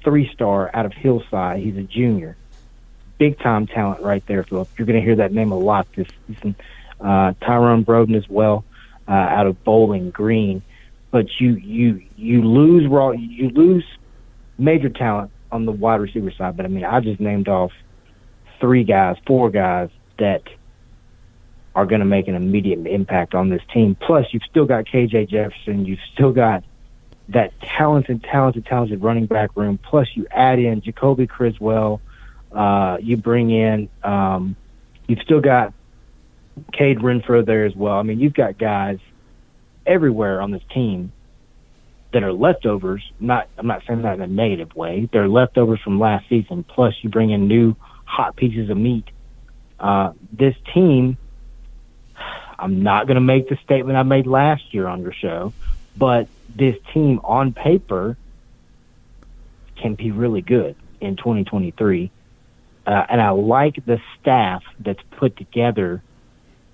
Speaker 4: 3-star out of Hillside. He's a junior. Big-time talent right there, Phillip. You're going to hear that name a lot this season. Tyrone Broden as well, out of Bowling Green. But you lose major talent on the wide receiver side. But, I mean, I just named off 4 guys that are going to make an immediate impact on this team. Plus, you've still got KJ Jefferson. You've still got that talented running back room. Plus, you add in Jacoby Criswell. You bring in you've still got Cade Renfro there as well. I mean, you've got guys everywhere on this team that are leftovers. I'm not saying that in a negative way. They're leftovers from last season. Plus, you bring in new hot pieces of meat. This team, I'm not going to make the statement I made last year on your show, but this team on paper can be really good in 2023. And I like the staff that's put together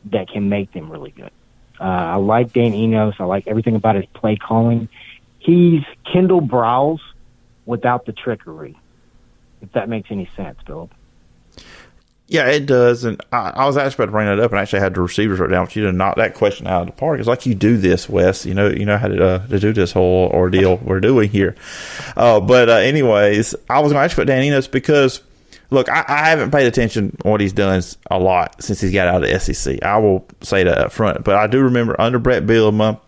Speaker 4: that can make them really good. I like Dan Enos. I like everything about his play calling. He's Kendall Browse without the trickery, if that makes any sense, Phillip.
Speaker 1: Yeah, it does. And I was actually about to bring that up, and actually had the receivers wrote down for you to knock that question out of the park. It's like you do this, Wes. You know how to do this whole ordeal we're doing here. But anyways, I was going to actually put Dan Enos because, look, I haven't paid attention to what he's done a lot since he's got out of the SEC. I will say that up front. But I do remember under Brett Bielema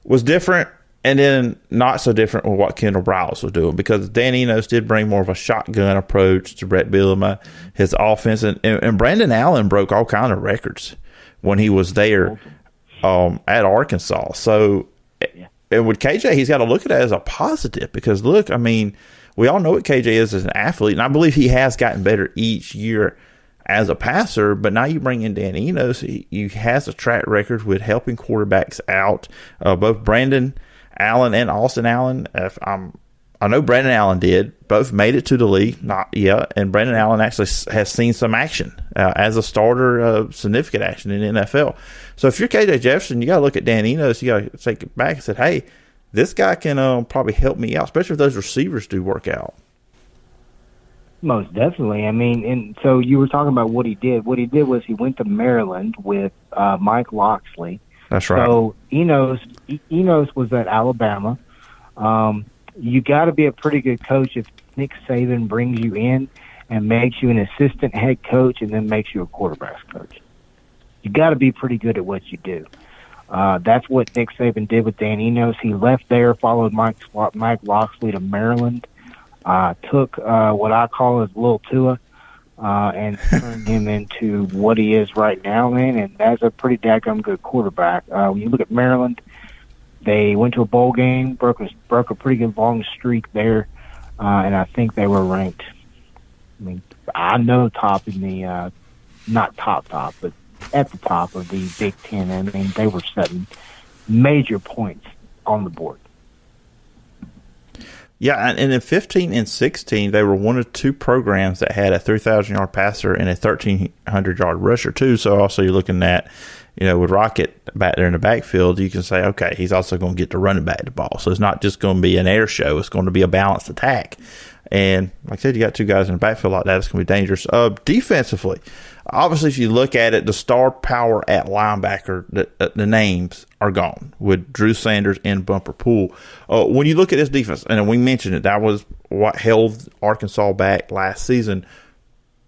Speaker 1: was different, and then not so different with what Kendall Browse was doing, because Dan Enos did bring more of a shotgun approach to Brett Bielema, his offense. And Brandon Allen broke all kind of records when he was there at Arkansas. So, and with KJ, he's got to look at it as a positive because, look, I mean, we all know what KJ is as an athlete, and I believe he has gotten better each year as a passer. But now you bring in Dan Enos, he has a track record with helping quarterbacks out. Both Brandon Allen and Austin Allen, I know Brandon Allen did. Both made it to the league, not yet. And Brandon Allen actually has seen some action as a starter, significant action in the NFL. So if you're KJ Jefferson, you got to look at Dan Enos. You got to take it back and say, hey, this guy can probably help me out, especially if those receivers do work out.
Speaker 4: Most definitely. I mean, and so you were talking about what he did. What he did was he went to Maryland with Mike Locksley.
Speaker 1: That's right.
Speaker 4: So Enos was at Alabama. You got to be a pretty good coach if Nick Saban brings you in and makes you an assistant head coach and then makes you a quarterback's coach. You got to be pretty good at what you do. That's what Nick Saban did with Dan Enos. He left there, followed Mike Locksley to Maryland, took what I call his little Tua, and turned him into what he is right now, man. And that's a pretty daggum good quarterback. When you look at Maryland, they went to a bowl game, broke a pretty good long streak there, and I think they were ranked. I mean, I know top in the not top, but at the top of the Big Ten. I mean, they were setting major points on the board.
Speaker 1: Yeah, and in 15 and 16, they were one of two programs that had a 3,000-yard passer and a 1,300-yard rusher, too. So also you're looking at, with Rocket back there in the backfield, you can say, okay, he's also going to get to running back the ball. So it's not just going to be an air show. It's going to be a balanced attack. And like I said, you got two guys in the backfield like that. It's going to be dangerous. Defensively, obviously, if you look at it, the star power at linebacker, the names are gone with Drew Sanders and Bumper Pool. When you look at this defense, and we mentioned it, that was what held Arkansas back last season.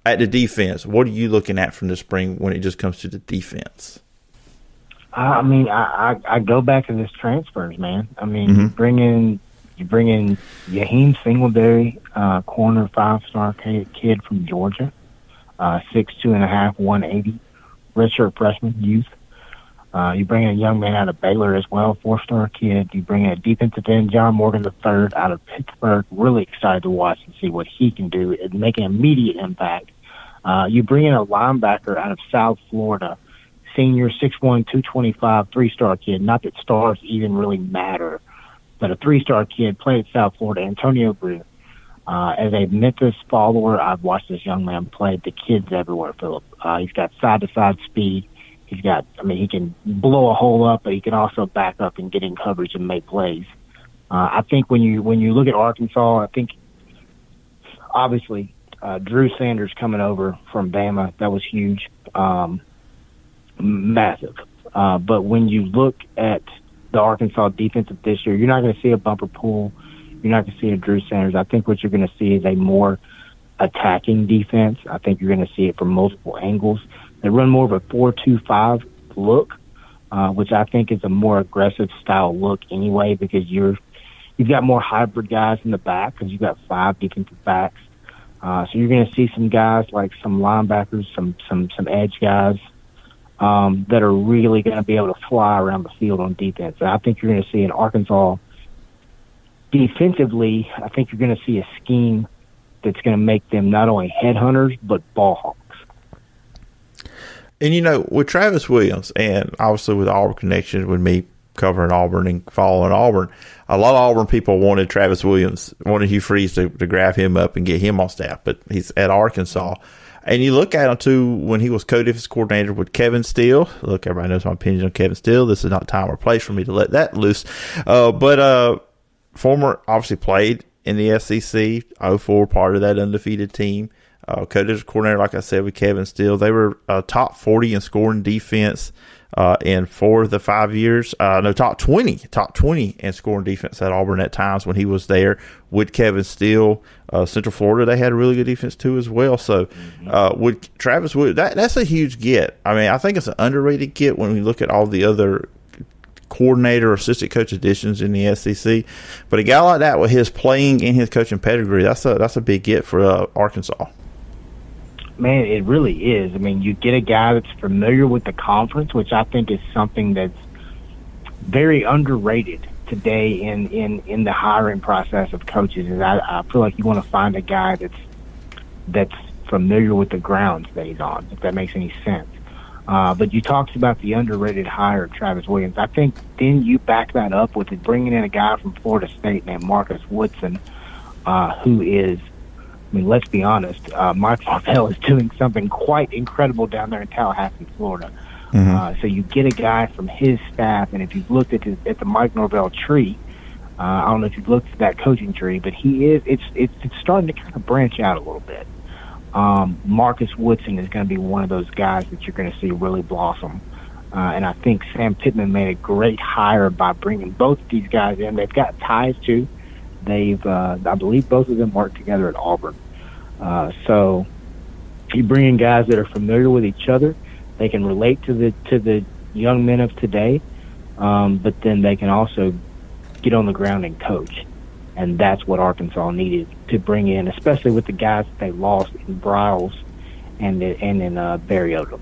Speaker 1: At the defense, what are you looking at from the spring when it just comes to the defense?
Speaker 4: I mean, I go back to this transfers, man. I mean, you bring in Yaheem Singletary, corner 5-star kid from Georgia, 6'2.5", 180, redshirt freshman youth. You bring in a young man out of Baylor as well, 4-star kid. You bring in a defensive end, John Morgan III, out of Pittsburgh. Really excited to watch and see what he can do and make an immediate impact. You bring in a linebacker out of South Florida, senior, 6'1", 225, three-star kid. Not that stars even really matter, but a three-star kid, played at South Florida, Antonio Brew. As a Memphis follower, I've watched this young man play. The kid's everywhere, Phillip. He's got side-to-side speed. He can blow a hole up, but he can also back up and get in coverage and make plays. I think when you look at Arkansas, I think obviously Drew Sanders coming over from Bama, that was huge, massive. But when you look at the Arkansas defense of this year, you're not going to see a bumper pool. You're not going to see a Drew Sanders. I think what you're going to see is a more attacking defense. I think you're going to see it from multiple angles. They run more of a 4-2-5 look, which I think is a more aggressive style look anyway, because you've got more hybrid guys in the back because you've got 5 defensive backs. So you're going to see some guys like some linebackers, some edge guys that are really going to be able to fly around the field on defense. And I think you're going to see in Arkansas defensively, I think you're going to see a scheme that's going to make them not only headhunters but ball hawks.
Speaker 1: And, with Travis Williams and obviously with Auburn connections, with me covering Auburn and following Auburn, a lot of Auburn people wanted Travis Williams, wanted Hugh Freeze to grab him up and get him on staff, but he's at Arkansas. And you look at him, too, when he was co-defense coordinator with Kevin Steele. Look, everybody knows my opinion on Kevin Steele. This is not time or place for me to let that loose. But former, obviously played in the SEC, 04, part of that undefeated team. Co-defense coordinator, like I said, with Kevin Steele. They were top 40 in scoring defense in 4 of the 5 years. Top 20 in scoring defense at Auburn at times when he was there with Kevin Steele. Central Florida, they had a really good defense too as well. So with Travis Wood, that's a huge get. I mean, I think it's an underrated get when we look at all the other coordinator or assistant coach additions in the SEC. But a guy like that with his playing and his coaching pedigree, that's a big get for Arkansas.
Speaker 4: Man, it really is. I mean, you get a guy that's familiar with the conference, which I think is something that's very underrated today in the hiring process of coaches. Is I feel like you want to find a guy that's familiar with the grounds that he's on, if that makes any sense. But you talked about the underrated hire of Travis Williams. I think then you back that up with bringing in a guy from Florida State named Marcus Woodson, who is, I mean, let's be honest, Mike Norvell is doing something quite incredible down there in Tallahassee, Florida. So you get a guy from his staff, and if you've looked at the Mike Norvell tree, I don't know if you've looked at that coaching tree, but it's starting to kind of branch out a little bit. Marcus Woodson is going to be one of those guys that you're going to see really blossom. And I think Sam Pittman made a great hire by bringing both of these guys in. They've got ties too. I believe both of them work together at Auburn. So you bring in guys that are familiar with each other. They can relate to the young men of today, but then they can also get on the ground and coach. And that's what Arkansas needed to bring in, especially with the guys that they lost in Briles and in Barry Odom.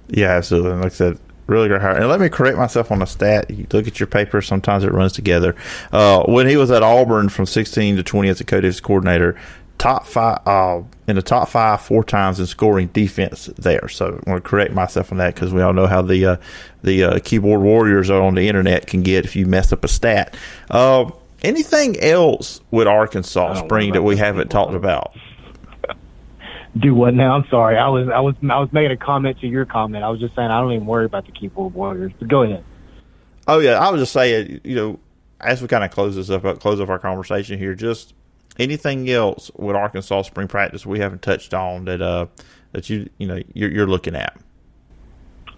Speaker 1: Yeah, absolutely. Like I said, really great hire. And let me correct myself on a stat. You look at your paper, sometimes it runs together. When he was at Auburn from 16 to 20 as a co-defense coordinator, top 5 in the top 5 4 times in scoring defense there. So I want to correct myself on that because we all know how the keyboard warriors on the internet can get if you mess up a stat. Anything else with Arkansas Spring that we haven't talked about?
Speaker 4: Do what now? I'm sorry. I was making a comment to your comment. I was just saying I don't even worry about the keyboard warriors. But go ahead.
Speaker 1: Oh yeah, I was just saying, as we kind of close off our conversation here, just anything else with Arkansas spring practice we haven't touched on that you're looking at?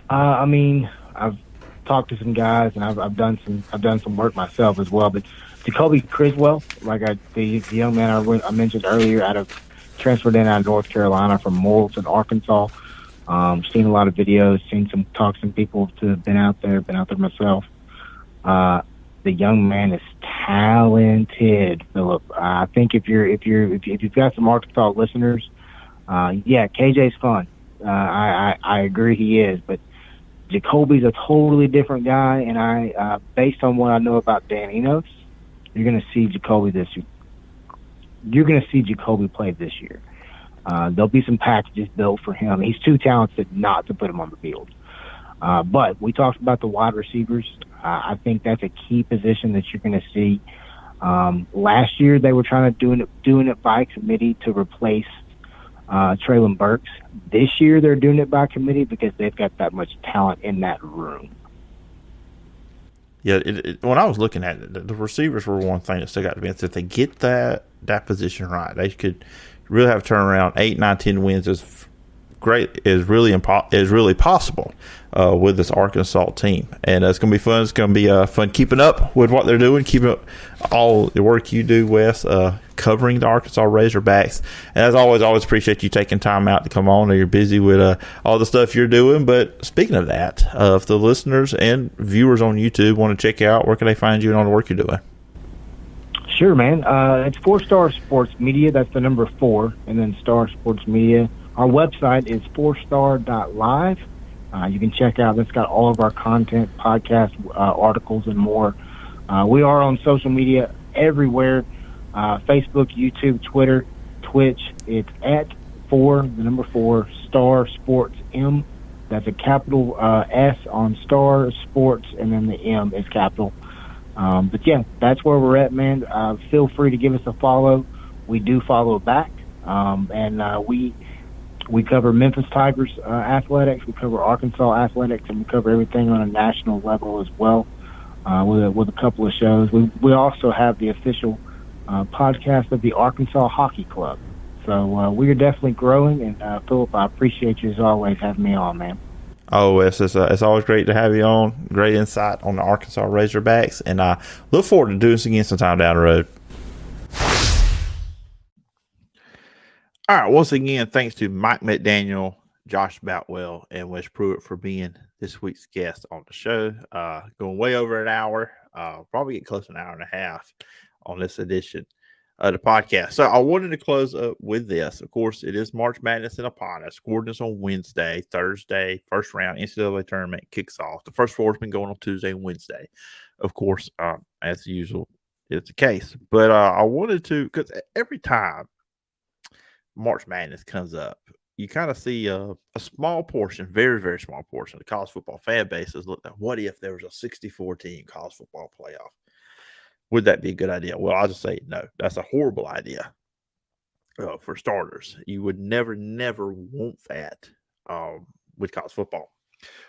Speaker 4: I mean, I've talked to some guys and I've done some work myself as well. But Jacoby Criswell, the young man I mentioned earlier, transferred in out of North Carolina from Morrilton, Arkansas. Seen a lot of videos, talked to some people who have been out there myself. The young man is talented, Phillip. I think if you've got some Arkansas listeners, KJ's fun. I agree he is, but Jacoby's a totally different guy, and based on what I know about Dan Enos, you're going to see Jacoby this year. You're going to see Jacoby play this year. There'll be some packages built for him. He's too talented not to put him on the field. But we talked about the wide receivers. I think that's a key position that you're going to see. Last year, they were trying to doing it by committee to replace Traylon Burks. This year, they're doing it by committee because they've got that much talent in that room.
Speaker 1: Yeah, when I was looking at it, the receivers were one thing that stuck out to me. If they get that position right, they could really have a turnaround. 8, 9, 10 wins is great. Is really possible with this Arkansas team, and it's going to be fun. It's going to be fun keeping up with what they're doing, keeping up all the work you do, Wes, covering the Arkansas Razorbacks. And as always appreciate you taking time out to come on. Or you're busy with all the stuff you're doing. But speaking of that, if the listeners and viewers on YouTube want to check you out, where can they find you and all the work you're doing?
Speaker 4: Sure, man. It's 4-Star Sports Media. That's the number 4, and then Star Sports Media. Our website is 4star.live. You can check out. That's got all of our content, podcasts, articles, and more. We are on social media everywhere. Facebook, YouTube, Twitter, Twitch. It's at 4, the number 4, Star Sports M. That's a capital S on Star Sports, and then the M is capital. But yeah, that's where we're at, man. Feel free to give us a follow. We do follow back. And we cover Memphis Tigers athletics, we cover Arkansas athletics, and we cover everything on a national level as well with a couple of shows. We also have the official podcast of the Arkansas Hockey Club. So we are definitely growing, and Phillip, I appreciate you as always having me on, man.
Speaker 1: Oh, it's always great to have you on. Great insight on the Arkansas Razorbacks, and I look forward to doing this again sometime down the road. All right, once again, thanks to Mike McDaniel, Josh Boutwell, and Wes Pruett for being this week's guest on the show. Going way over an hour, probably get close to an hour and a half on this edition of the podcast. So I wanted to close up with this. Of course, it is March Madness and upon us. Coordinates on Wednesday, Thursday, first round NCAA tournament kicks off. The first four has been going on Tuesday and Wednesday. Of course, as usual, is the case. But I wanted to, because every time March Madness comes up, you kind of see a small portion, very, very small portion of the college football fan base has looked at what if there was a 64-team college football playoff? Would that be a good idea? Well, I'll just say no. That's a horrible idea for starters. You would never want that with college football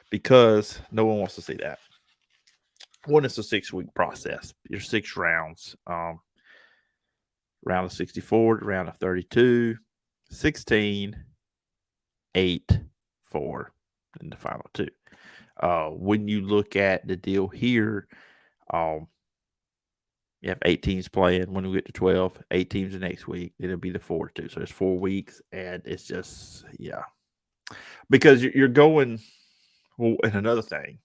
Speaker 1: because no one wants to see that. One, it's a 6-week process. Your 6 rounds, round of 64, round of 32, 16, 8, 4, and the final 2. When you look at the deal here, you have 8 teams playing. When we get to 12, 8 teams the next week, it'll be the 4-2. So it's 4 weeks, and it's just, yeah. Because you're going, well, and another thing,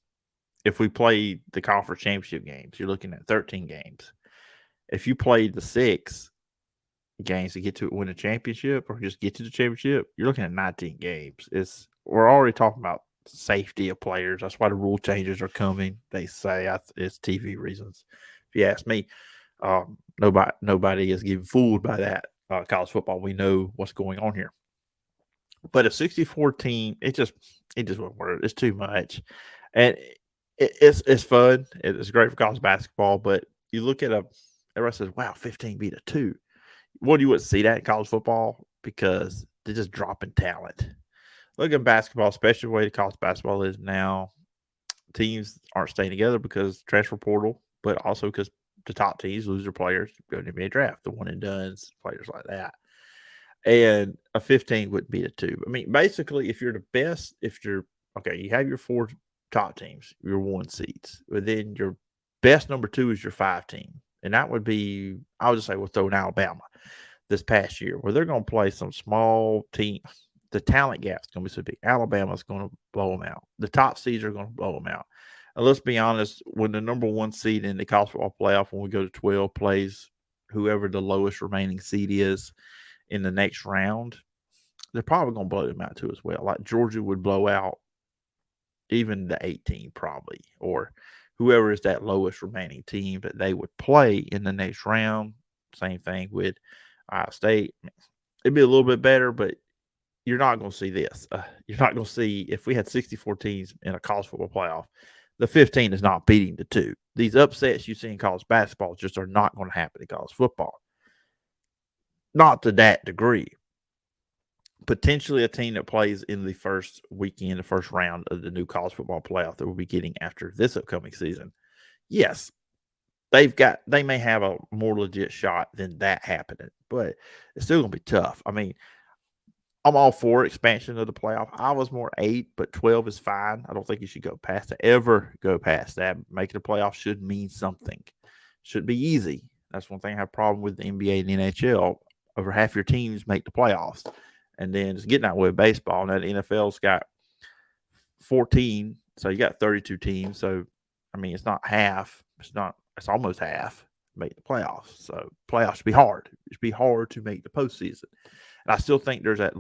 Speaker 1: if we play the conference championship games, you're looking at 13 games. If you play the 6 games to get to win a championship or just get to the championship, you're looking at 19 games. We're already talking about safety of players. That's why the rule changes are coming. They say it's TV reasons. If you ask me, nobody is getting fooled by that. College football, we know what's going on here. But a 64 team, it just won't work. It's too much, and it's fun. It's great for college basketball. But you look at everybody says, "Wow, 15 beat a 2." Well, you wouldn't see that in college football because they're just dropping talent. Look at basketball, especially the way the college basketball is now. Teams aren't staying together because transfer portal, but also because the top teams lose their players, go to the NBA draft, the one and dones, players like that. And a 15 wouldn't beat a 2. I mean, basically, if you're the best, you have your 4 top teams, your 1 seeds, but then your best number 2 is your 5 team. And that would be, I would just say, we'll throw in Alabama this past year, where they're going to play some small team. The talent gap is going to be so big. Alabama's going to blow them out. The top seeds are going to blow them out. And let's be honest, when the number 1 seed in the college football playoff, when we go to 12, plays whoever the lowest remaining seed is in the next round, they're probably going to blow them out too as well. Like Georgia would blow out even the 18 probably, or whoever is that lowest remaining team that they would play in the next round. Same thing with Ohio State. It'd be a little bit better, but you're not going to see this. You're not going to see, if we had 64 teams in a college football playoff, the 15 is not beating the 2. These upsets you see in college basketball just are not going to happen in college football. Not to that degree. Potentially a team that plays in the first weekend, the first round of the new college football playoff that we'll be getting after this upcoming season. Yes, they may have a more legit shot than that happening, but it's still going to be tough. I mean, I'm all for expansion of the playoff. I was more 8, but 12 is fine. I don't think you should go past that. Ever go past that. Making the playoff should mean something. Should be easy. That's one thing I have a problem with the NBA and the NHL. Over half your teams make the playoffs. And then it's getting that way with baseball. Now the NFL's got 14, so you got 32 teams. So, I mean, it's not half. It's almost half make the playoffs. So playoffs should be hard. It should be hard to make the postseason. And I still think there's that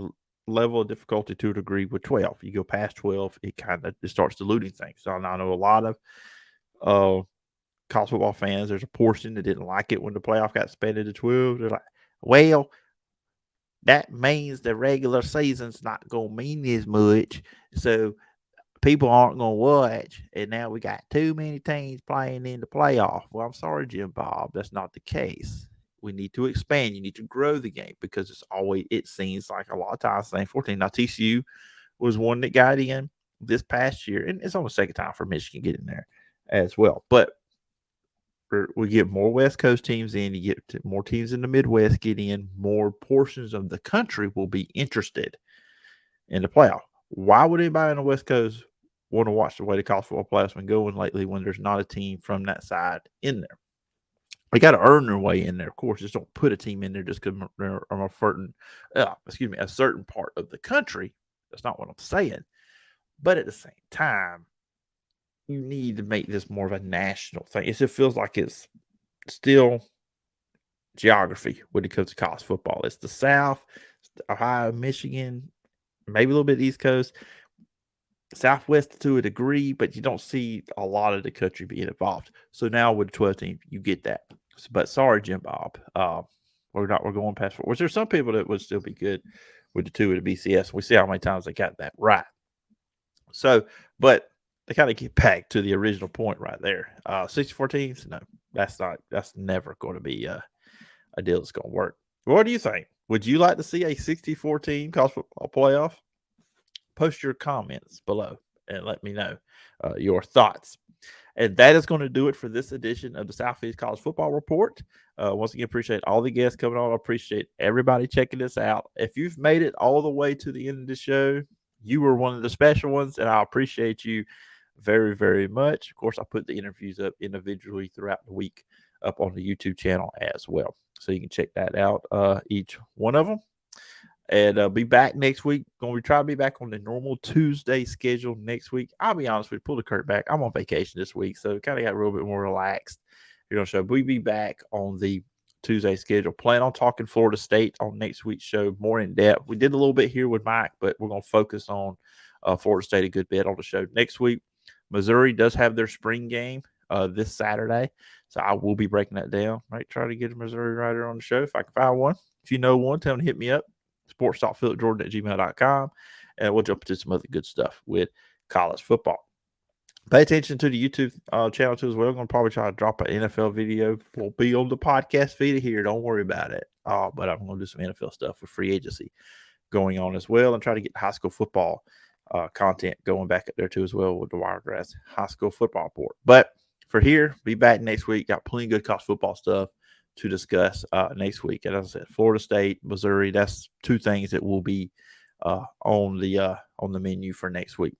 Speaker 1: level of difficulty to a degree with 12. You go past 12, it starts diluting things. So I know a lot of college football fans, there's a portion that didn't like it when the playoff got expanded to 12. They're like, well, that means the regular season's not going to mean as much. So people aren't going to watch. And now we got too many teams playing in the playoff. Well, I'm sorry, Jim Bob. That's not the case. We need to expand. You need to grow the game because it seems like a lot of times saying 14. Now, TCU was one that got in this past year, and it's on the second time for Michigan getting there as well. But we get more West Coast teams in. You get more teams in the Midwest get in. More portions of the country will be interested in the playoff. Why would anybody on the West Coast want to watch the way the college football playoffs been going lately when there's not a team from that side in there? They got to earn their way in there. Of course, just don't put a team in there just because they're on a certain part of the country. That's not what I'm saying. But at the same time, you need to make this more of a national thing. It just feels like it's still geography when it comes to college football. It's the South, Ohio, Michigan, maybe a little bit East Coast, Southwest to a degree, but you don't see a lot of the country being involved. So now with the 12 team, you get that. But sorry, Jim Bob, we're going past 4. Which there's some people that would still be good with the 2 of the BCS. We see how many times they got that right. So, but they kind of get back to the original point right there. 64 teams, no, that's never going to be a deal that's going to work. What do you think? Would you like to see a 64 team college football playoff? Post your comments below and let me know your thoughts. And that is going to do it for this edition of the Southeast College Football Report. Once again, appreciate all the guests coming on. I appreciate everybody checking this out. If you've made it all the way to the end of the show, you were one of the special ones, and I appreciate you very, very much. Of course, I put the interviews up individually throughout the week up on the YouTube channel as well. So you can check that out, each one of them. And be back next week. Going to try to be back on the normal Tuesday schedule next week. I'll be honest with you, pull the curtain back. I'm on vacation this week, so kind of got a little bit more relaxed. Show. We'll be back on the Tuesday schedule. Plan on talking Florida State on next week's show more in depth. We did a little bit here with Mike, but we're going to focus on Florida State a good bit on the show next week. Missouri does have their spring game this Saturday, so I will be breaking that down. Might try to get a Missouri writer on the show if I can find one. If you know one, tell them to hit me up. sports.phillipjordan@gmail.com, and we'll jump into some other good stuff with college football. Pay attention to the YouTube channel too as well. I'm going to probably try to drop an NFL video. We'll be on the podcast feed here. Don't worry about it. But I'm going to do some NFL stuff with free agency going on as well and try to get high school football content going back up there too as well with the Wiregrass High School Football Report. But for here, be back next week. Got plenty of good college football stuff to discuss next week. And as I said, Florida State, Missouri, that's 2 things that will be on the menu for next week.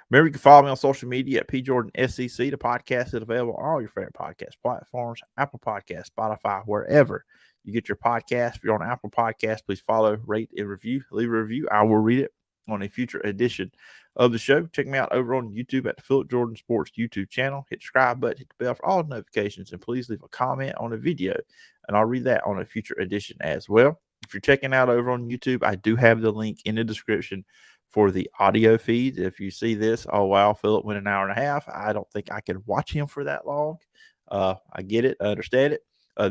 Speaker 1: Remember, you can follow me on social media at PJordanSEC. The podcast is available on all your favorite podcast platforms, Apple Podcasts, Spotify, wherever you get your podcast. If you're on Apple Podcasts, please follow, rate, and review. Leave a review. I will read it on a future edition of the show. Check me out over on YouTube at the Phillip Jordan Sports YouTube channel. Hit the subscribe button, hit the bell for all notifications, and please leave a comment on the video, and I'll read that on a future edition as well. If you're checking out over on YouTube, I do have the link in the description for the audio feed. If you see this, oh, wow, Phillip went an hour and a half. I don't think I can watch him for that long. I get it. I understand it.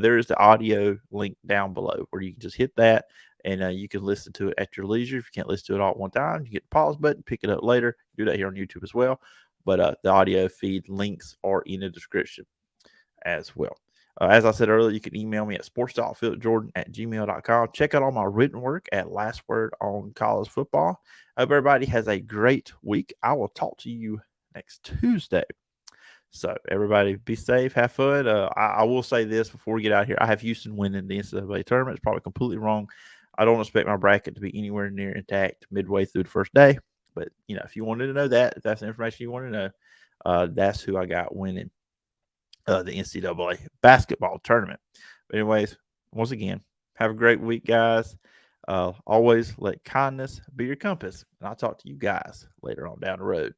Speaker 1: There is the audio link down below where you can just hit that and you can listen to it at your leisure. If you can't listen to it all at one time, you get the pause button, pick it up later. Do that here on YouTube as well. But the audio feed links are in the description as well. As I said earlier, you can email me at sports.phillipjordan@gmail.com. Check out all my written work at Last Word on College Football. I hope everybody has a great week. I will talk to you next Tuesday. So everybody be safe, have fun. I will say this before we get out of here. I have Houston winning the NCAA tournament. It's probably completely wrong. I don't expect my bracket to be anywhere near intact midway through the first day. But, if you wanted to know that, if that's the information you want to know, that's who I got winning the NCAA basketball tournament. But anyways, once again, have a great week, guys. Always let kindness be your compass. And I'll talk to you guys later on down the road.